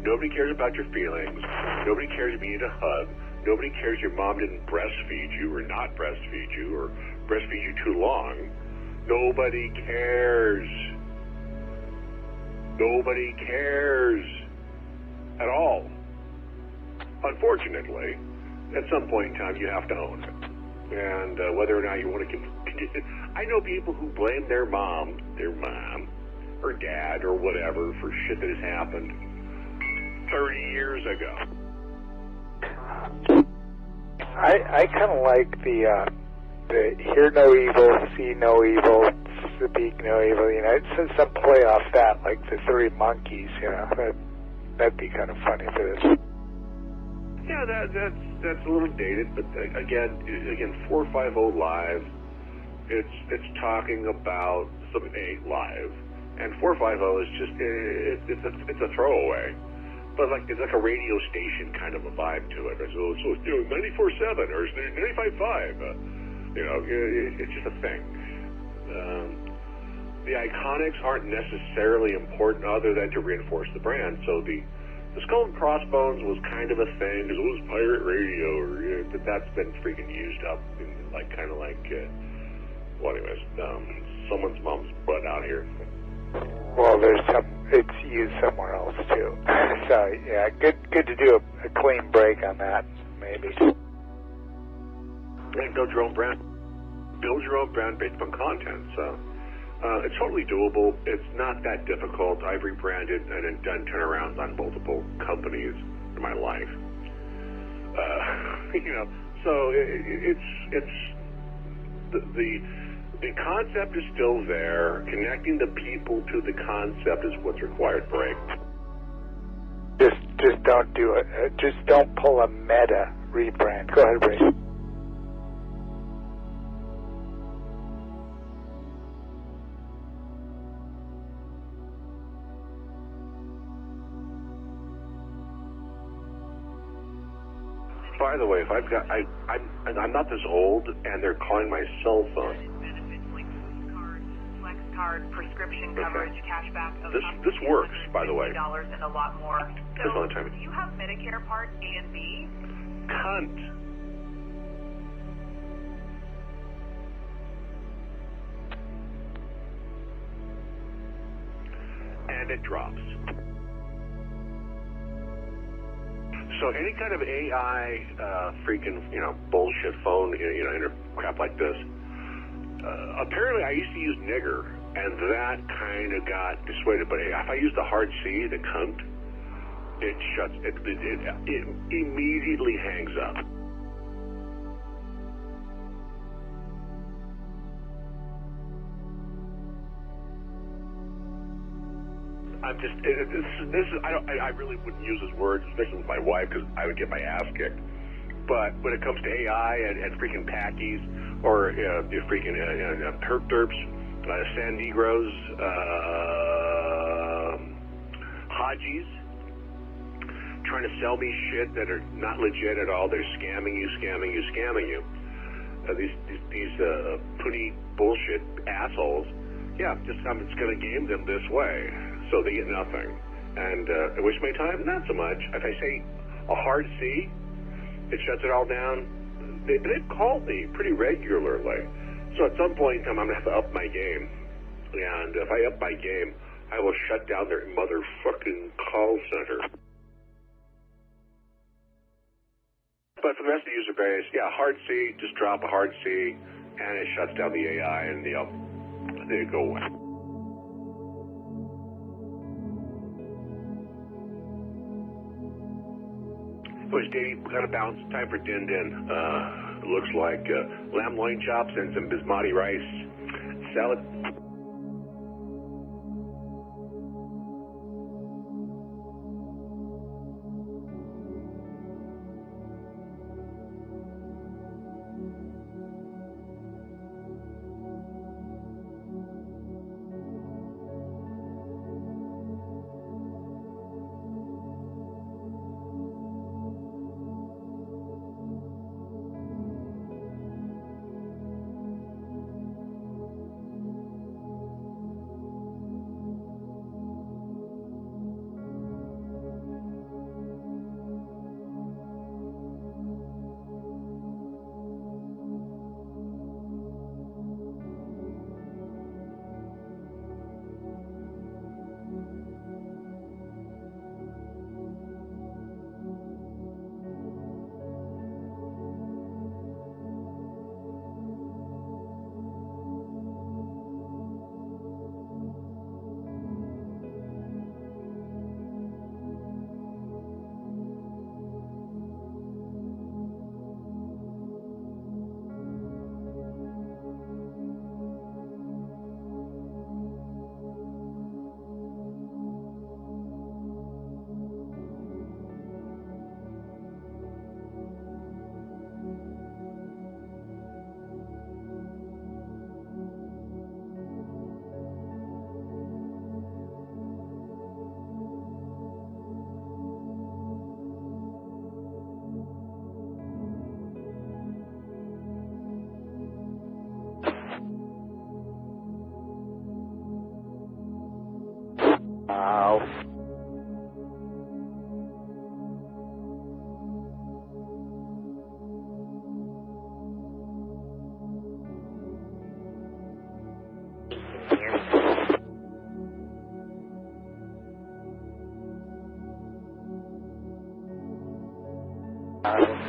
Nobody cares about your feelings. Nobody cares if you need a hug. Nobody cares your mom didn't breastfeed you or not breastfeed you or breastfeed you too long. Nobody cares. Nobody cares at all. Unfortunately, at some point in time, you have to own it. And whether or not you want to continue, I know people who blame their mom, or dad, or whatever for shit that has happened 30 years ago. I kind of like the hear no evil, see no evil, speak no evil. Since some play off that, like the Three Monkeys. That'd be kind of funny for this. Yeah, that's a little dated, but again, 450 Live. It's talking about something live. And 450 is just it's a throwaway, but like it's like a radio station kind of a vibe to it. So 94.7 or 95.5. It's just a thing. The iconics aren't necessarily important other than to reinforce the brand. So the Skull and Crossbones was kind of a thing because it was pirate radio, but that's been freaking used up in someone's mom's butt out here. Well, it's used somewhere else too. So yeah, good to do a clean break on that, maybe. And build your own brand. Build your own brand based on content. So it's totally doable. It's not that difficult. I've rebranded and done turnarounds on multiple companies in my life. So it's the concept is still there. Connecting the people to the concept is what's required, Break. Just don't do it. Just don't pull a meta rebrand. Go ahead, Ray. By the way, if I'm not this old, and they're calling my cell phone. Flex card, prescription coverage, cashback of this works, by the way. $250 and a lot more. So, do you have Medicare Part A and B? Cunt. And it drops. So any kind of AI, freaking, bullshit phone, crap like this. Apparently, I used to use nigger, and that kind of got dissuaded. But if I use the hard C, the cunt, it shuts. It immediately hangs up. I'm just this is I really wouldn't use his words, especially with my wife, because I would get my ass kicked. But when it comes to AI and freaking Packies or freaking herp derps, San Negros, Hajis, trying to sell me shit that are not legit at all. They're scamming you. These punny bullshit assholes. Yeah, I'm just going to game them this way. So they get nothing. And I waste my time? Not so much. If I say a hard C, it shuts it all down. They've called me pretty regularly. So at some point in time, I'm going to have to up my game. And if I up my game, I will shut down their motherfucking call center. But for the rest of the user base, yeah, hard C, just drop a hard C, and it shuts down the AI, and they go away. Anyways, Davey, got to bounce. Time for Din Din. Looks like lamb loin chops and some basmati rice. Salad. Hello.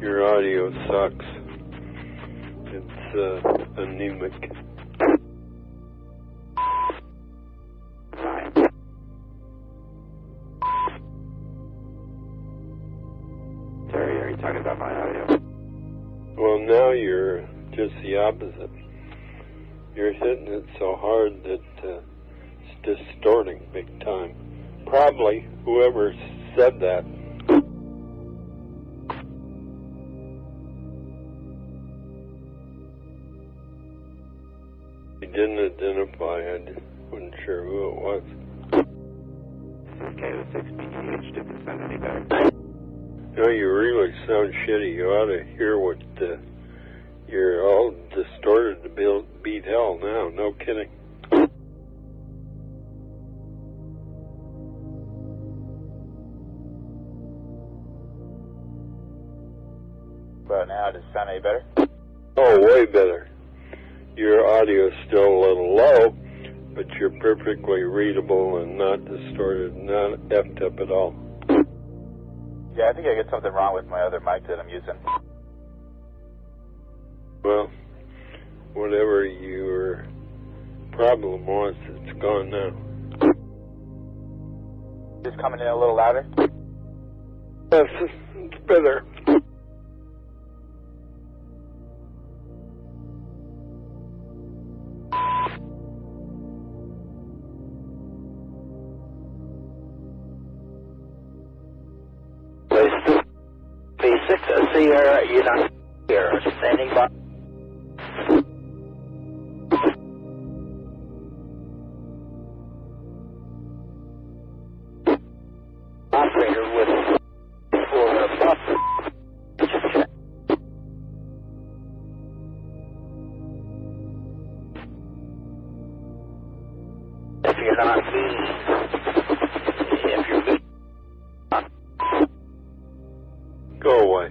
Your audio sucks. It's anemic. Terry, are you talking about my audio? Well, now you're just the opposite. You're hitting it so hard that it's distorting big time. Probably whoever said that he didn't identify. I wasn't sure who it was. is KO6BEH. Did this sound any better? No, you really sound shitty. You ought to hear what you're all distorted to beat hell now. No kidding. But now, does it sound any better? Oh, way better. Your audio's still a little low, but you're perfectly readable and not distorted, not effed up at all. Yeah, I think I get something wrong with my other mic that I'm using. Well, whatever your problem was, it's gone now. Just coming in a little louder? Yes, it's better. V6, you're not here, standing by. Operator with for bus. If you're not if you're Go away.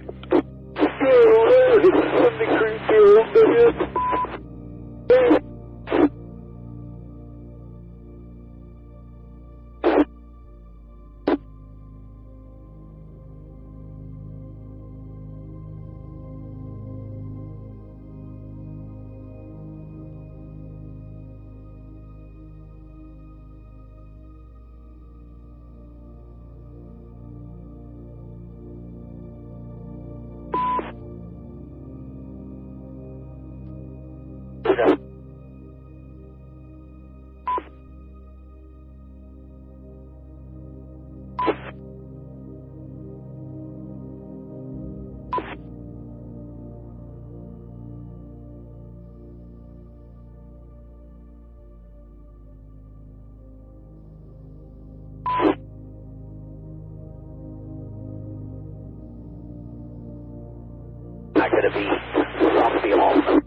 not going to be off the altar.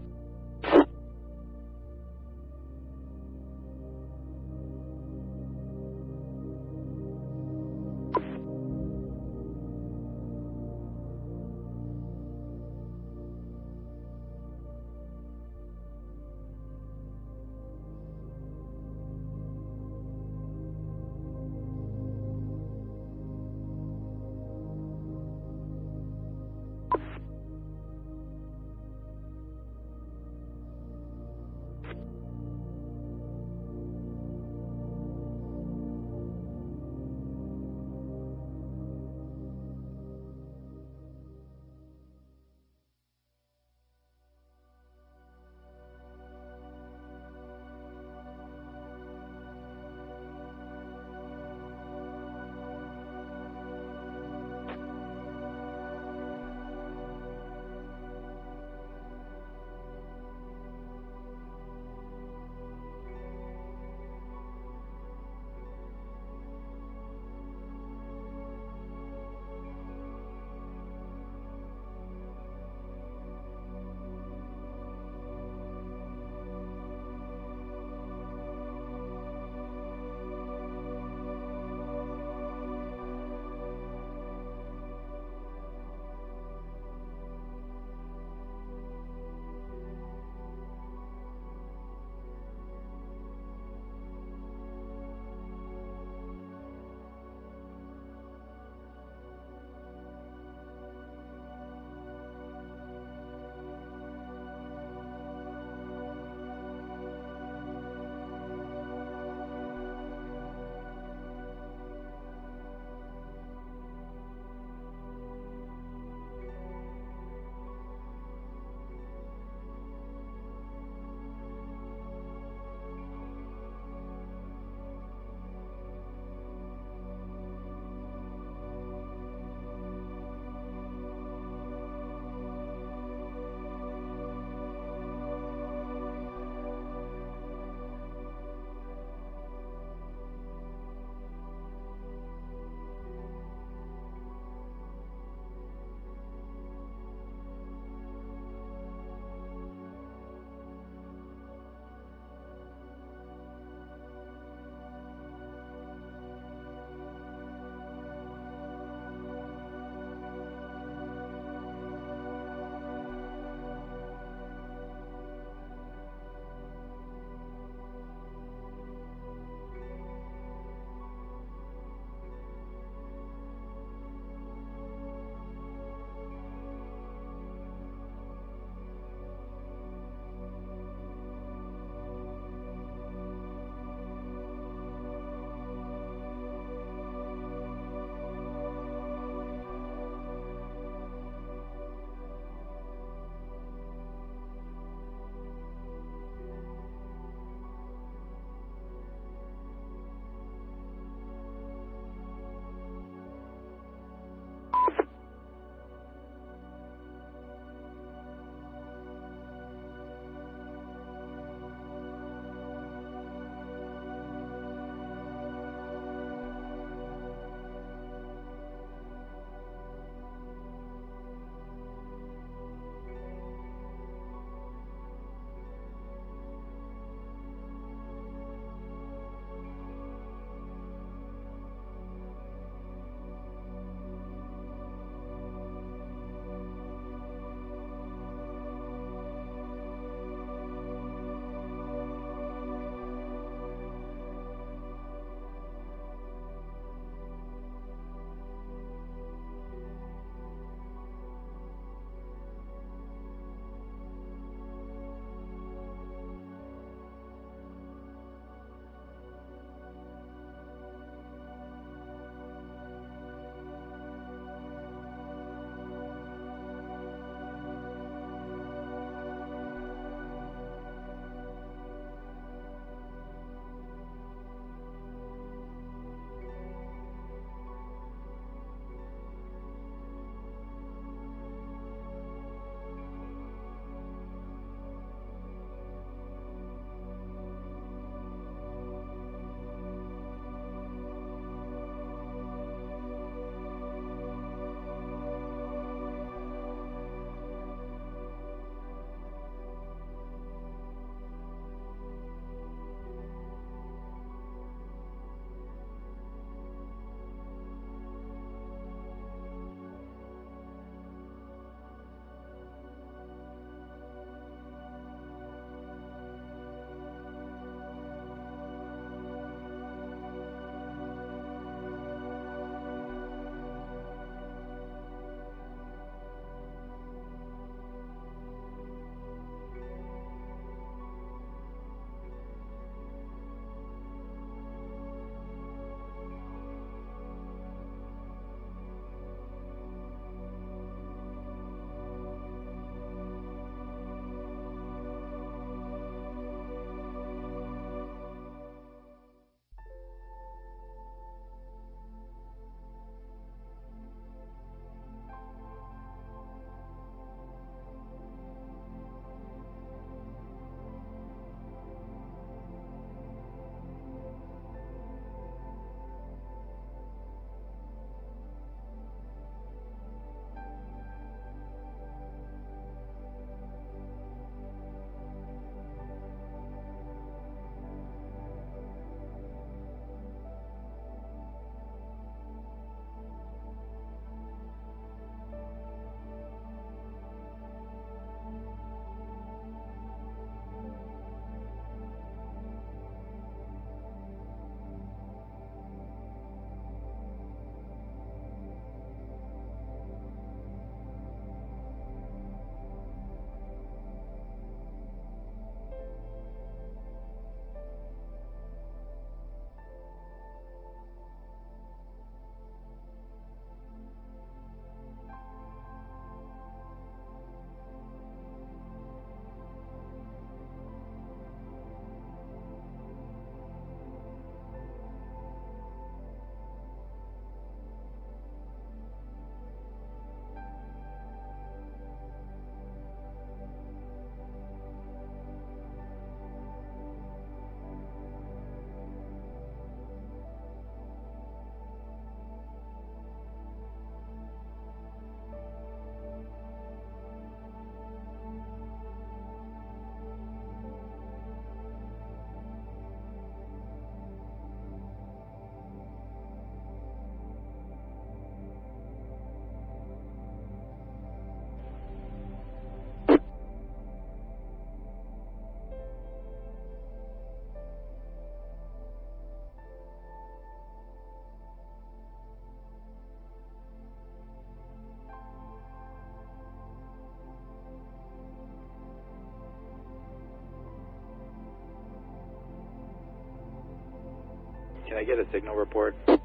Can I get a signal report? You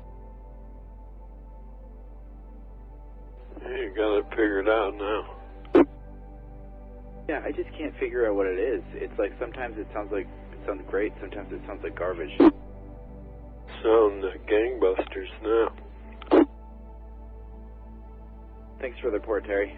got it figured out now. Yeah, I just can't figure out what it is. It's like sometimes it sounds great, sometimes it sounds like garbage. Sound gangbusters now. Thanks for the report, Terry.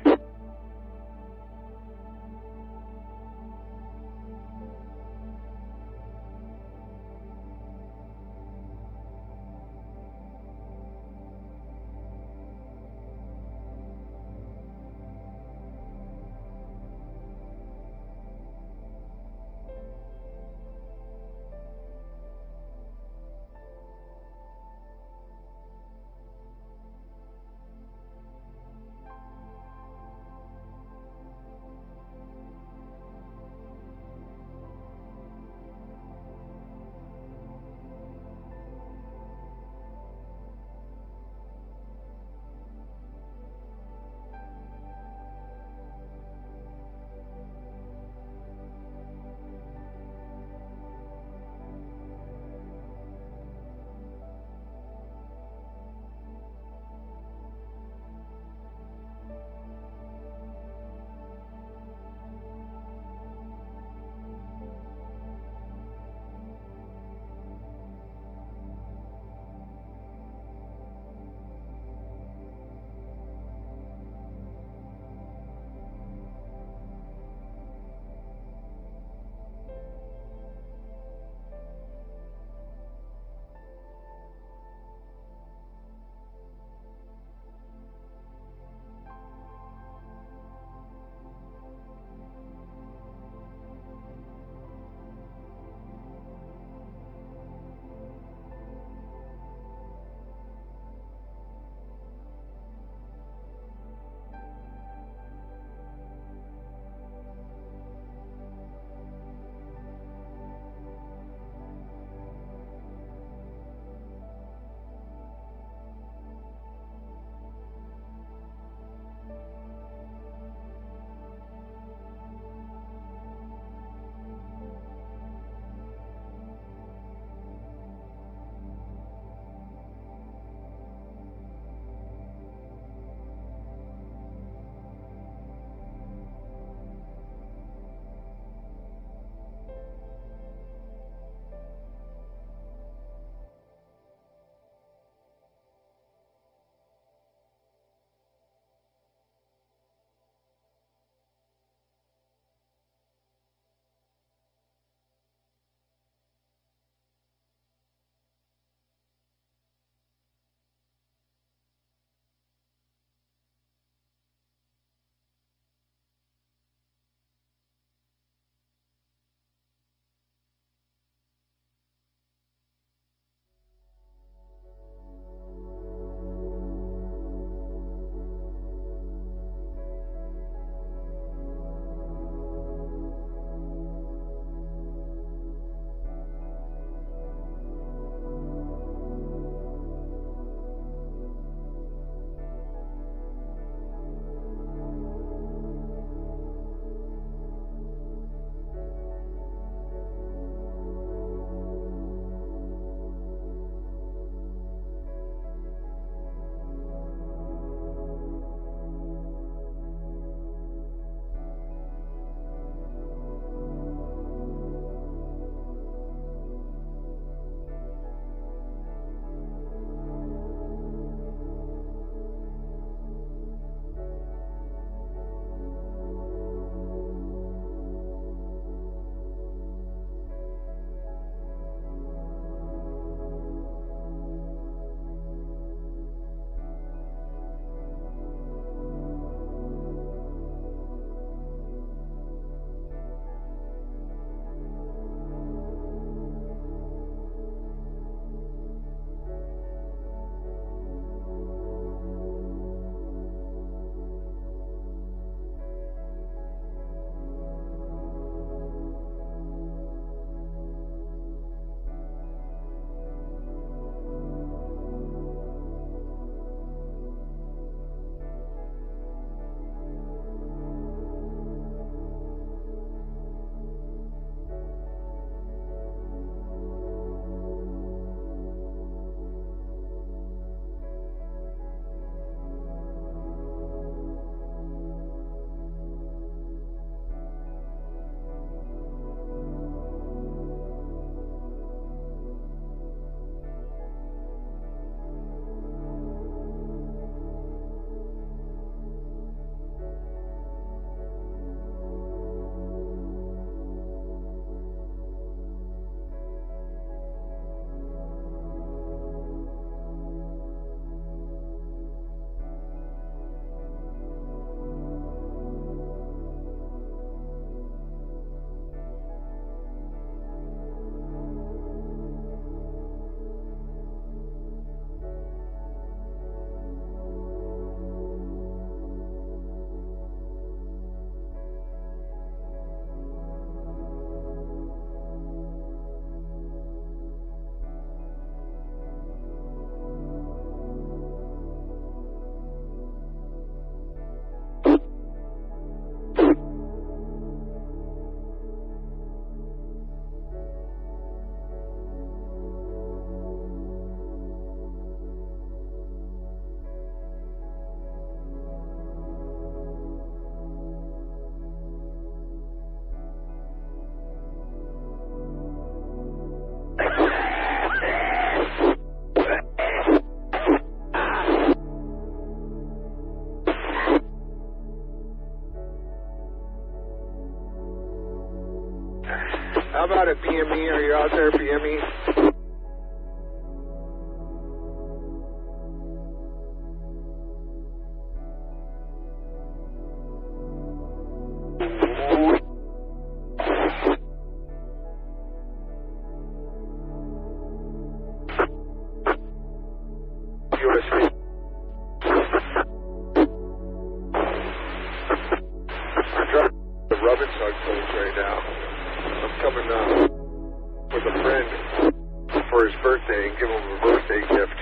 birthday and give him a birthday gift.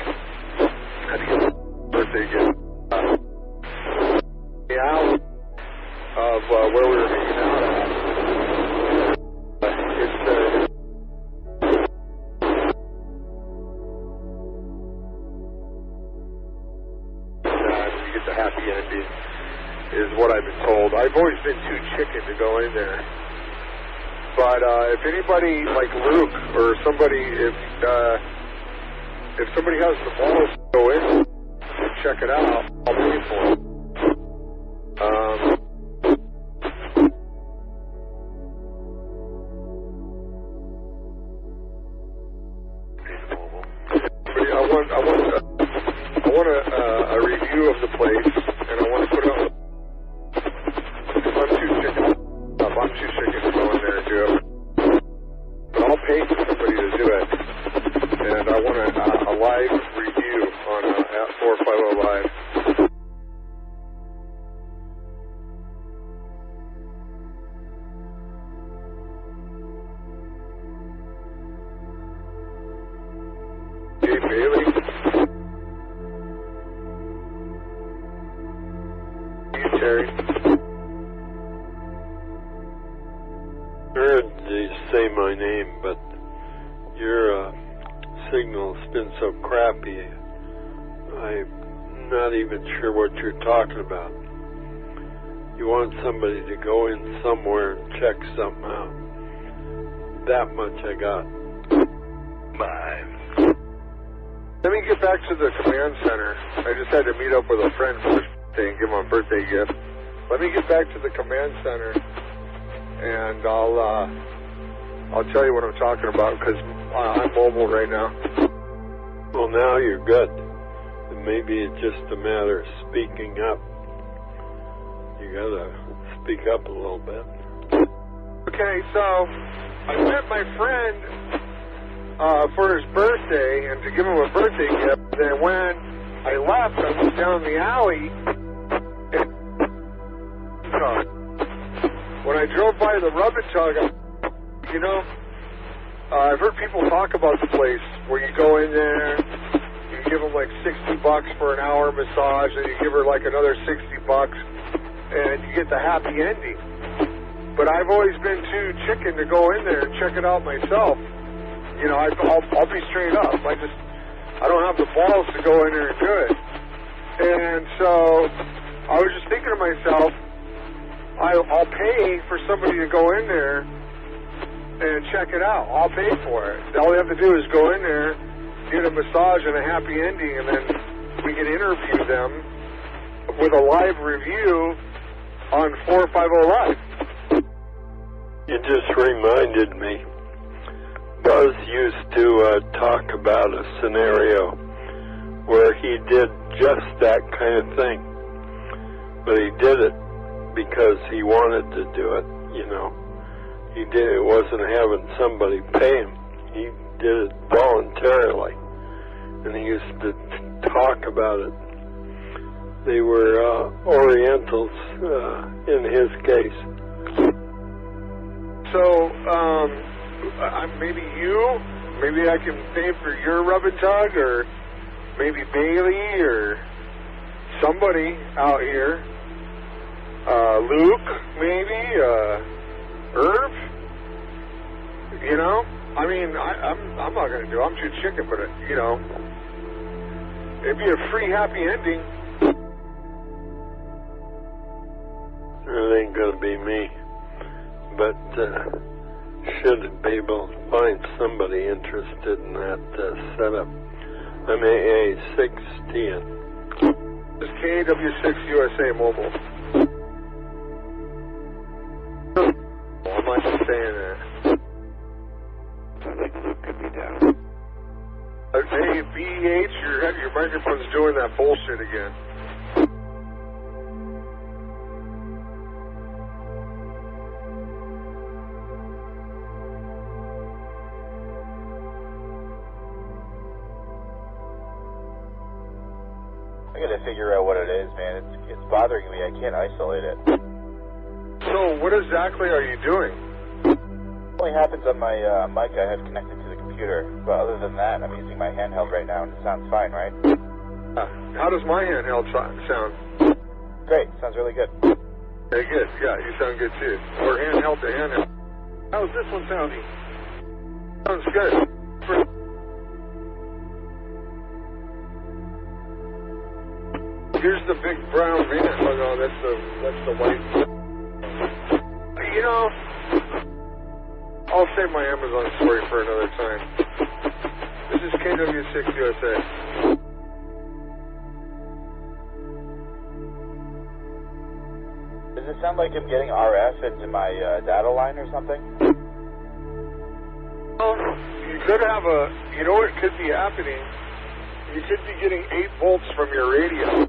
I had to give him a birthday gift. Of where we were hanging out at. You get the happy ending, is what I've been told. I've always been too chicken to go in there. But if anybody like Luke or somebody, if somebody has the balls to go in and check it out, I'll pay for it. I want a review of the place, and I want to put it on. I'm too chicken to go in there and do it. But I'll pay for somebody to do it, and I want a live review on at 450 Live. Hey, Bailey. You, Terry. I heard you say my name, but your signal's been so crappy, I'm not even sure what you're talking about. You want somebody to go in somewhere and check something out. That much I got. Bye. Let me get back to the command center. I just had to meet up with a friend for his birthday and give him a birthday gift. Let me get back to the command center, and I'll tell you what I'm talking about, because I'm mobile right now. Well, now you're good. Maybe it's just a matter of speaking up. You gotta speak up a little bit. Okay, so I met my friend for his birthday and to give him a birthday gift. And when I left, I went down the alley. When I drove by the rub and tug, you know, I've heard people talk about the place where you go in there, you give them like $60 for an hour massage, and you give her like another $60, and you get the happy ending. But I've always been too chicken to go in there and check it out myself. You know, I'll be straight up. I don't have the balls to go in there and do it. And so I was just thinking to myself, I'll pay for somebody to go in there and check it out. I'll pay for it. All they have to do is go in there, get a massage and a happy ending, and then we can interview them with a live review on 450 Live. You just reminded me. Buzz used to talk about a scenario where he did just that kind of thing. But he did it because he wanted to do it, you know. He did it, wasn't having somebody pay him. He did it voluntarily. And he used to talk about it. They were Orientals in his case. So, maybe maybe I can pay for your rub and tug, or maybe Bailey, or somebody out here. Luke, maybe, Irv, you know? I mean, I'm not going to do it. I'm too chicken, but, you know, it'd be a free happy ending. It ain't going to be me, but should be able to find somebody interested in that setup. I'm AA 610. This KW6 USA Mobile. I'm not just saying that. I think Luke could be down. Hey, BH, your microphone's doing that bullshit again. I gotta figure out what it is, man. It's bothering me. I can't isolate it. So, what exactly are you doing? It only happens on my mic I have connected to the computer. computer. But other than that, I'm using my handheld right now, and it sounds fine, right? How does my handheld sound? Great. Sounds really good. Very good. Yeah, you sound good too. Or handheld to handheld. How's this one sounding? Sounds good. Here's the big brown man. Oh no, that's the white. You know, I'll save my Amazon story for another time. This is KW6 USA. Does it sound like I'm getting RF into my data line or something? Well, you could have you know what could be happening? You could be getting 8 volts from your radio.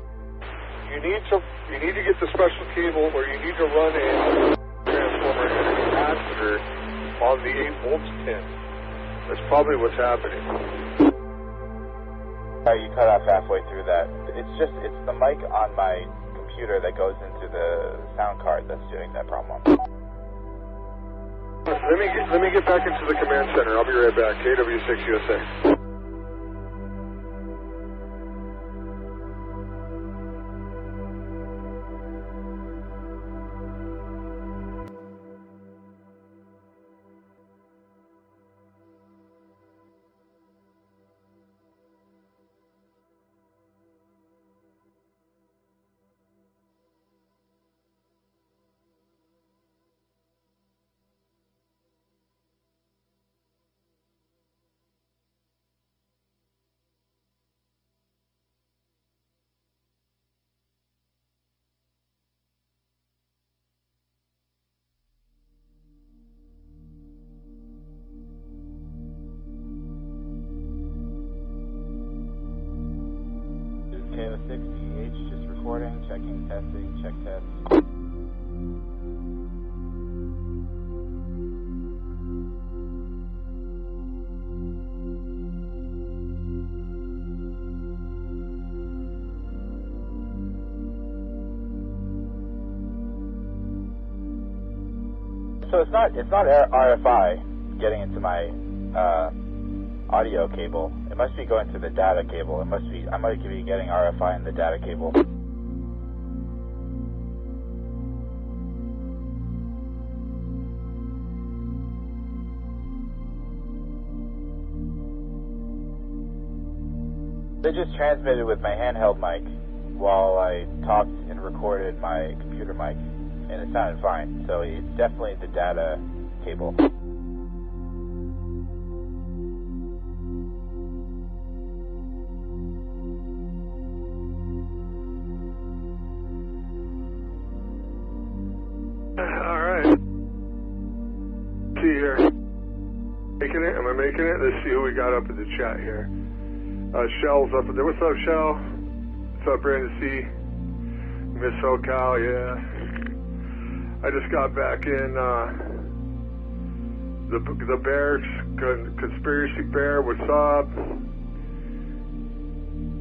You need to get the special cable, or you need to run a transformer and a capacitor on the 8 volts pin. That's probably what's happening. You cut off halfway through that. It's the mic on my computer that goes into the sound card that's doing that problem. Let me get back into the command center. I'll be right back. KW6 USA. KO6DH, just recording, checking, testing, check test. So it's not RFI getting into my audio cable. It must be going to the data cable. I might be getting RFI in the data cable. They just transmitted with my handheld mic while I talked and recorded my computer mic, and it sounded fine. So it's definitely the data cable. See here. Making it? Am I making it? Let's see who we got up in the chat here. Shell's up there. What's up, Shell? What's up, Brandon C? Miss SoCal, yeah. I just got back in the Bears Conspiracy Bear. What's up?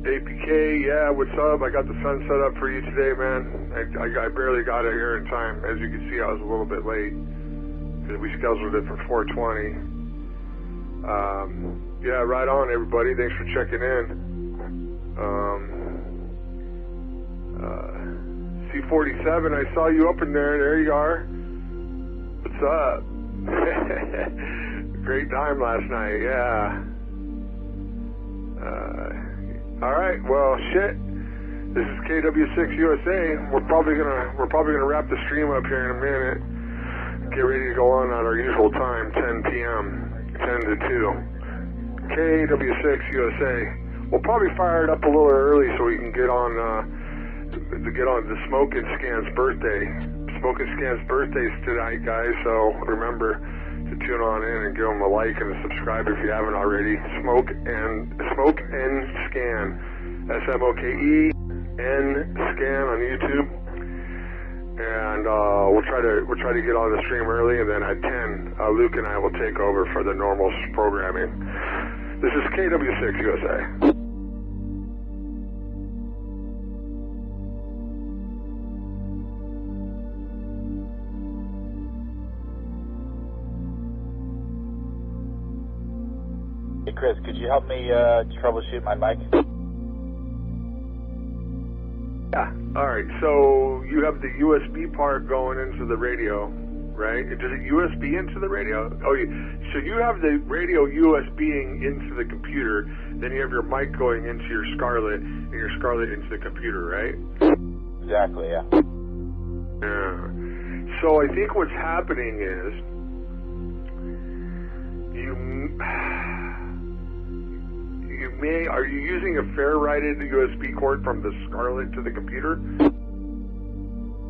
APK, yeah. What's up? I got the sun set up for you today, man. I barely got it here in time. As you can see, I was a little bit late. We scheduled it for 4:20. Yeah, right on, everybody. Thanks for checking in. C47, I saw you up in there. There you are. What's up? Great time last night. Yeah. All right. Well, shit. This is KW6 USA. We're probably gonna wrap the stream up here in a minute. Get ready to go on at our usual time, 10 p.m., 10 to 2. KW6 USA. We'll probably fire it up a little early so we can get on the Smoke and Scan's birthday. Smoke and Scan's birthday's tonight, guys. So remember to tune on in and give them a like and a subscribe if you haven't already. Smoke and Scan, SMOKEN Scan on YouTube. And we'll try to get on the stream early, and then at 10, Luke and I will take over for the normal programming. This is KW6 USA. Chris, could you help me troubleshoot my mic? Yeah. All right. So you have the USB part going into the radio, right? Does it USB into the radio? Oh, so you have the radio USBing into the computer, then you have your mic going into your Scarlett, and your Scarlett into the computer, right? Exactly, yeah. Yeah. So I think what's happening is are you using a ferrited USB cord from the Scarlett to the computer?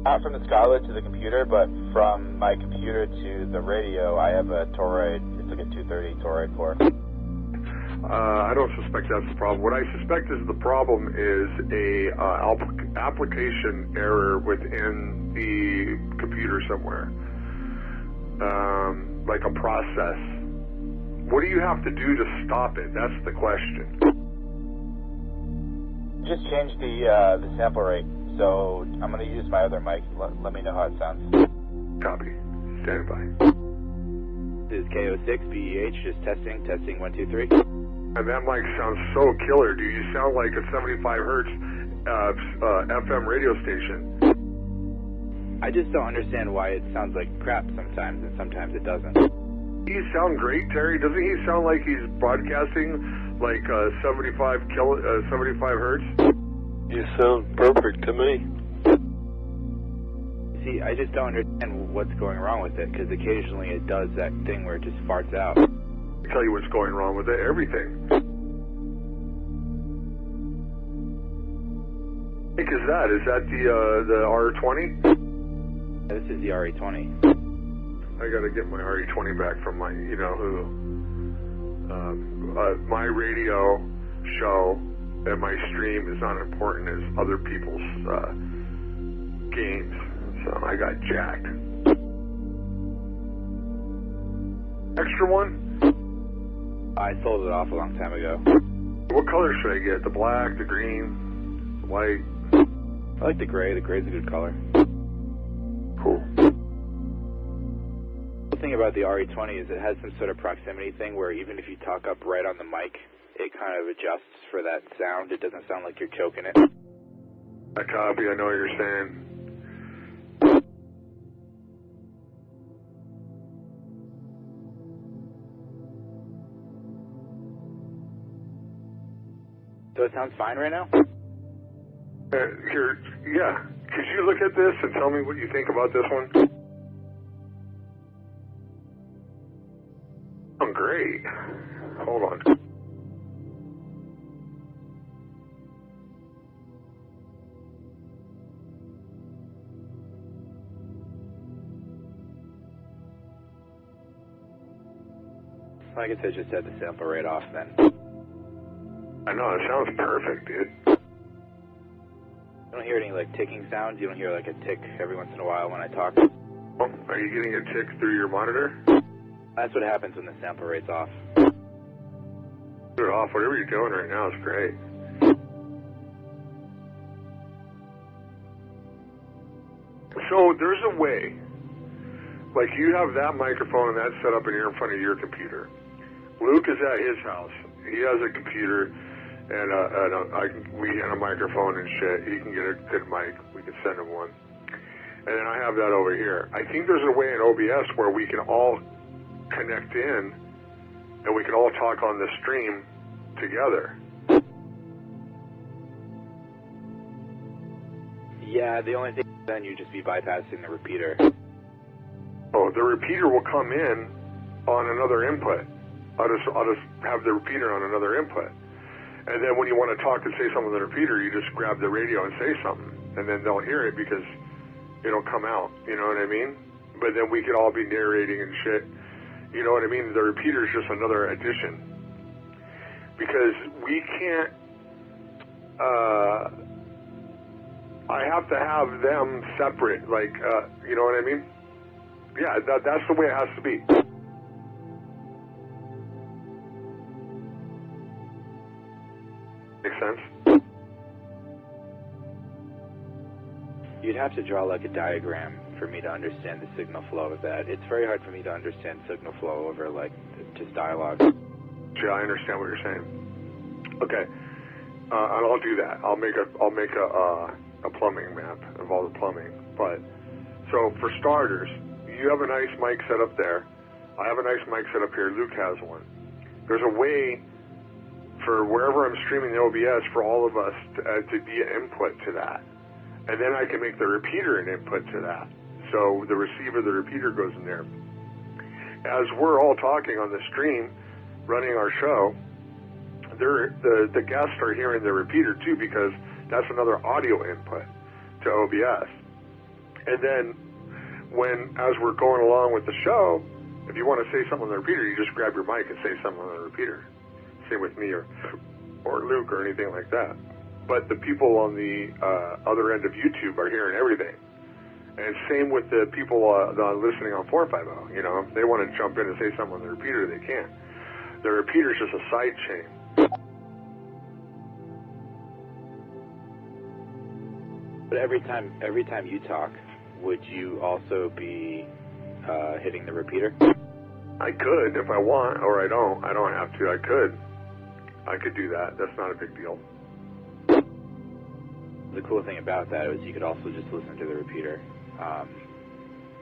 Not from the Scarlett to the computer, but from my computer to the radio, I have a toroid. It's like a 230 toroid core. I don't suspect that's the problem. What I suspect is the problem is a application error within the computer somewhere, like a process. What do you have to do to stop it? That's the question. Just change the sample rate. So I'm going to use my other mic. Let me know how it sounds. Copy. Stand by. This is KO6 BEH, just testing 1 2 3. And that mic sounds so killer. Do you sound like a 75 hertz FM radio station? I just don't understand why it sounds like crap sometimes, and sometimes it doesn't. You sound great, Terry. Doesn't he sound like he's broadcasting like 75 hertz? You sound perfect to me. See, I just don't understand what's going wrong with it, because occasionally it does that thing where it just farts out. I'll tell you what's going wrong with it. Everything. What is that? Is that the R20? This is the RE20. I gotta get my RE20 back from my, my radio show and my stream is not important as other people's games. So I got jacked. Extra one? I sold it off a long time ago. What color should I get? The black, the green, the white? I like the gray. The gray's a good color. Cool. The thing about the RE20 is it has some sort of proximity thing where even if you talk up right on the mic, it kind of adjusts for that sound. It doesn't sound like you're choking it. I copy. I know what you're saying. So it sounds fine right now? Here, yeah. Could you look at this and tell me what you think about this one? Oh, great. Hold on. I guess I just had the sample rate off then. I know, it sounds perfect, dude. You don't hear any, like, ticking sounds? You don't hear, like, a tick every once in a while when I talk? Oh, are you getting a tick through your monitor? That's what happens when the sample rate's off. Put it off. Whatever you're doing right now is great. So there's a way. Like, you have that microphone and that set up and you're in front of your computer. Luke is at his house. He has a computer and a microphone and shit. He can get a good mic. We can send him one. And then I have that over here. I think there's a way in OBS where we can all connect in and we can all talk on the stream together. Yeah, the only thing then you'd just be bypassing the repeater. Oh, the repeater will come in on another input. I'll just have the repeater on another input. And then when you want to talk and say something on the repeater, you just grab the radio and say something. And then they'll hear it because it'll come out. You know what I mean? But then we could all be narrating and shit. You know what I mean? The repeater is just another addition. Because we can't... I have to have them separate. Like, you know what I mean? Yeah, that's the way it has to be. Make sense? You'd have to draw like a diagram for me to understand the signal flow of that. It's very hard for me to understand signal flow over like just dialogue. Yeah, I understand what you're saying. Okay, and I'll do that. I'll make a plumbing map of all the plumbing. But so for starters, you have a nice mic set up there. I have a nice mic set up here. Luke has one. There's a way for wherever I'm streaming the OBS for all of us to be an input to that, and then I can make the repeater an input to that. So the receiver, the repeater goes in there. As we're all talking on the stream, running our show, the guests are hearing the repeater too, because that's another audio input to OBS. And then as we're going along with the show, if you want to say something on the repeater, you just grab your mic and say something on the repeater. Same with me or Luke or anything like that. But the people on the other end of YouTube are hearing everything. And same with the people listening on 450. You know, if they want to jump in and say something on the repeater, they can. The repeater is just a side chain. But every time you talk, would you also be hitting the repeater? I could if I want, or I don't. I don't have to. I could do that. That's not a big deal. The cool thing about that is you could also just listen to the repeater.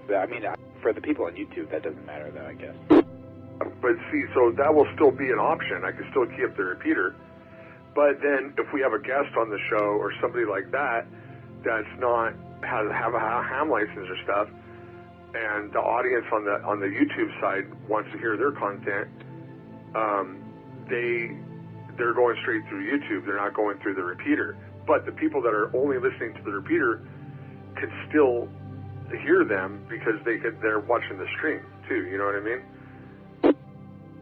But I mean, for the people on YouTube, that doesn't matter, though, I guess. But see, so that will still be an option. I can still keep the repeater. But then if we have a guest on the show or somebody like that that's not have a ham license or stuff, and the audience on the YouTube side wants to hear their content, they're going straight through YouTube. They're not going through the repeater. But the people that are only listening to the repeater can still hear them because they're watching the stream too. You know what I mean?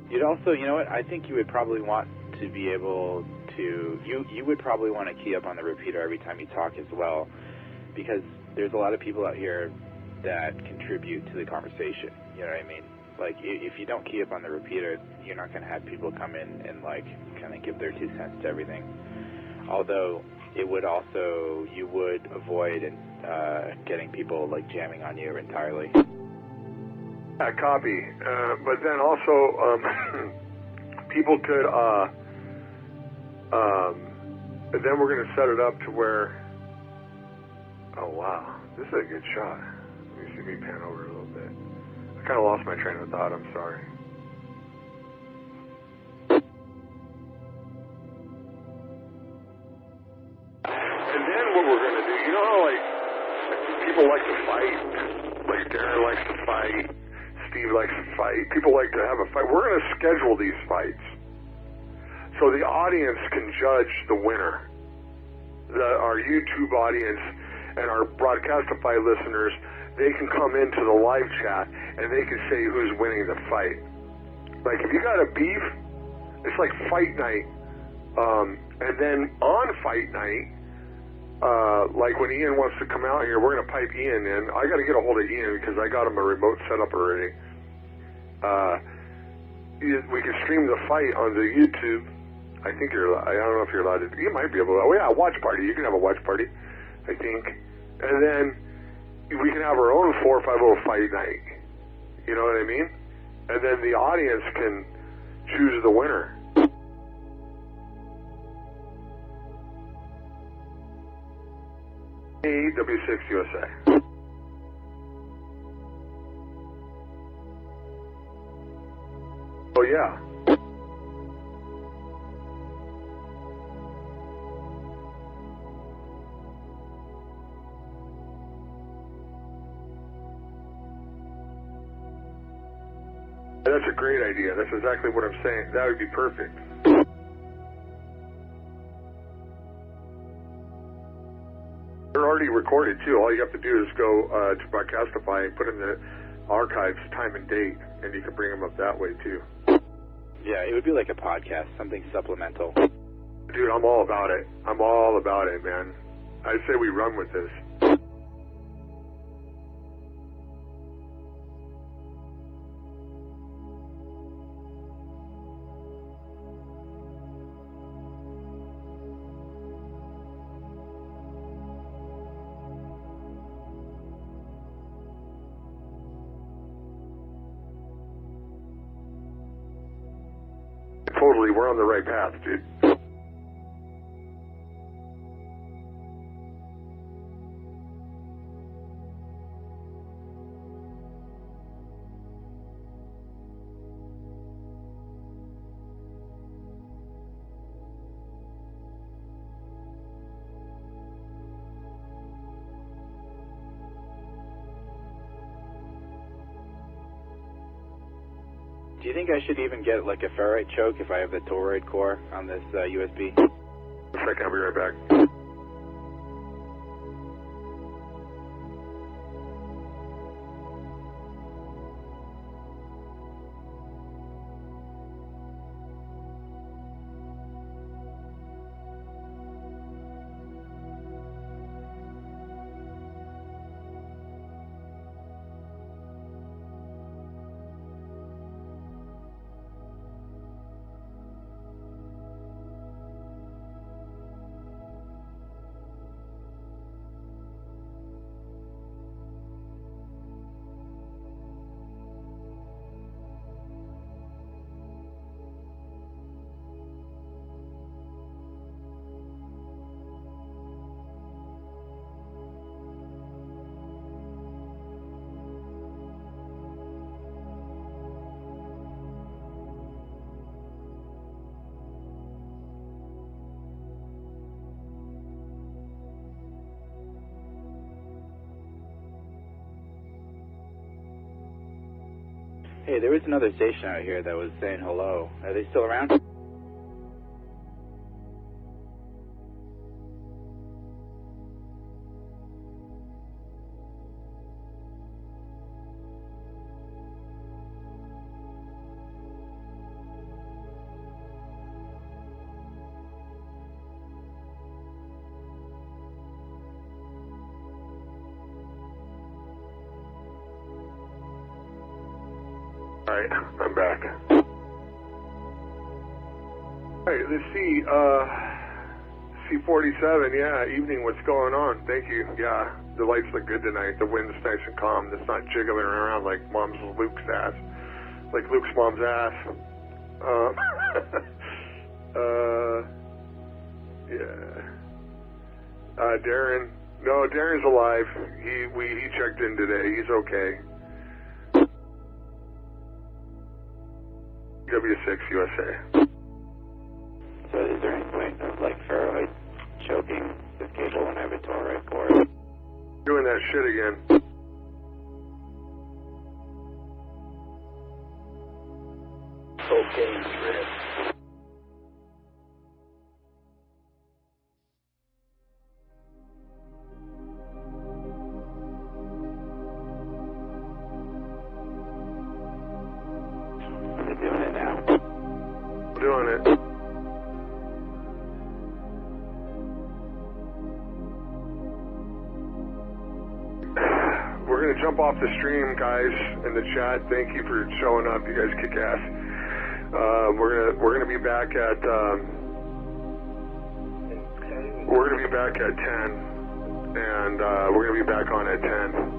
You'd also, you know what? I think you would probably want to be able to. You would probably want to key up on the repeater every time you talk as well, because there's a lot of people out here that contribute to the conversation. You know what I mean? Like, if you don't key up on the repeater, you're not going to have people come in and, like, kind of give their 2 cents to everything. Although, you would avoid getting people, like, jamming on you entirely. Yeah, copy. But then also, people could, then we're going to set it up to where, oh, wow, this is a good shot. Let me see me pan over a little bit. I kind of lost my train of thought. I'm sorry. And then what we're going to do, you know how, like, people like to fight? Like, Darren likes to fight. Steve likes to fight. People like to have a fight. We're going to schedule these fights so the audience can judge the winner. Our YouTube audience and our Broadcastify listeners, they can come into the live chat and they can say who's winning the fight. Like, if you got a beef, it's like fight night. And then on fight night, like when Ian wants to come out here, we're going to pipe Ian in. I got to get a hold of Ian because I got him a remote set up already. We can stream the fight on the YouTube. I think I don't know if you're allowed to. You might be able to. Oh, yeah, watch party. You can have a watch party, I think. And then we can have our own 450 fight night. You know what I mean? And then the audience can choose the winner. W6 USA. Oh, yeah. That's a great idea. That's exactly what I'm saying. That would be perfect. They're already recorded, too. All you have to do is go to Broadcastify and put in the archives, time and date, and you can bring them up that way, too. Yeah, it would be like a podcast, something supplemental. Dude, I'm all about it. I'm all about it, man. I say we run with this. totally, we're on the right path, dude. Do you think I should even get like a ferrite choke if I have the toroid core on this USB? A second, I'll be right back. Hey, there was another station out here that was saying hello. Are they still around? Alright, I'm back. Alright, let's see, C47, yeah, evening, what's going on? Thank you, yeah, the lights look good tonight, the wind's nice and calm, it's not jiggling around like Luke's ass, like Luke's mom's ass. Yeah. Darren's alive, he checked in today, he's okay. W6 USA. So is there any point of like ferroid choking this cable when I have a toroid core? Doing that shit again. Cocaine trip. Doing it. We're gonna jump off the stream, guys, in the chat. Thank you for showing up. You guys kick ass. We're gonna be back at 10, and we're gonna be back on at 10.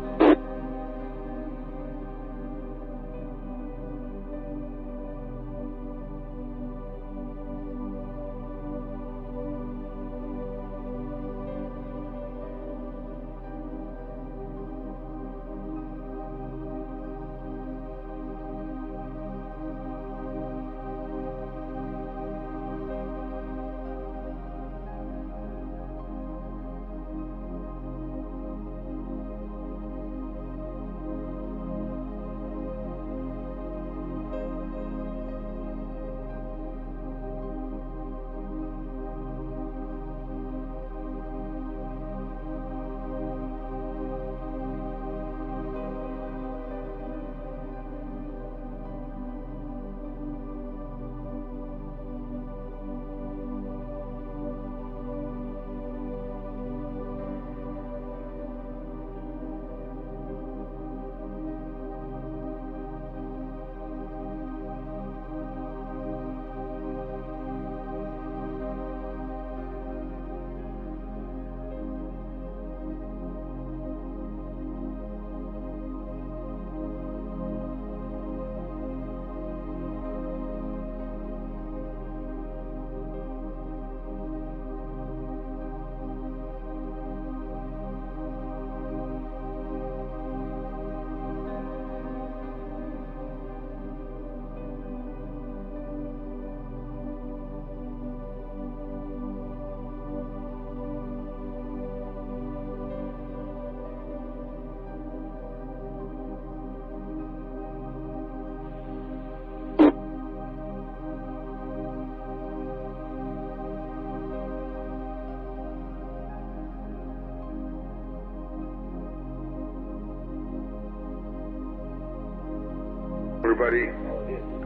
everybody.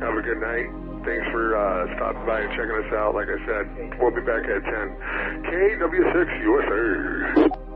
Have a good night. Thanks for stopping by and checking us out. Like I said, we'll be back at 10. KW6 USA.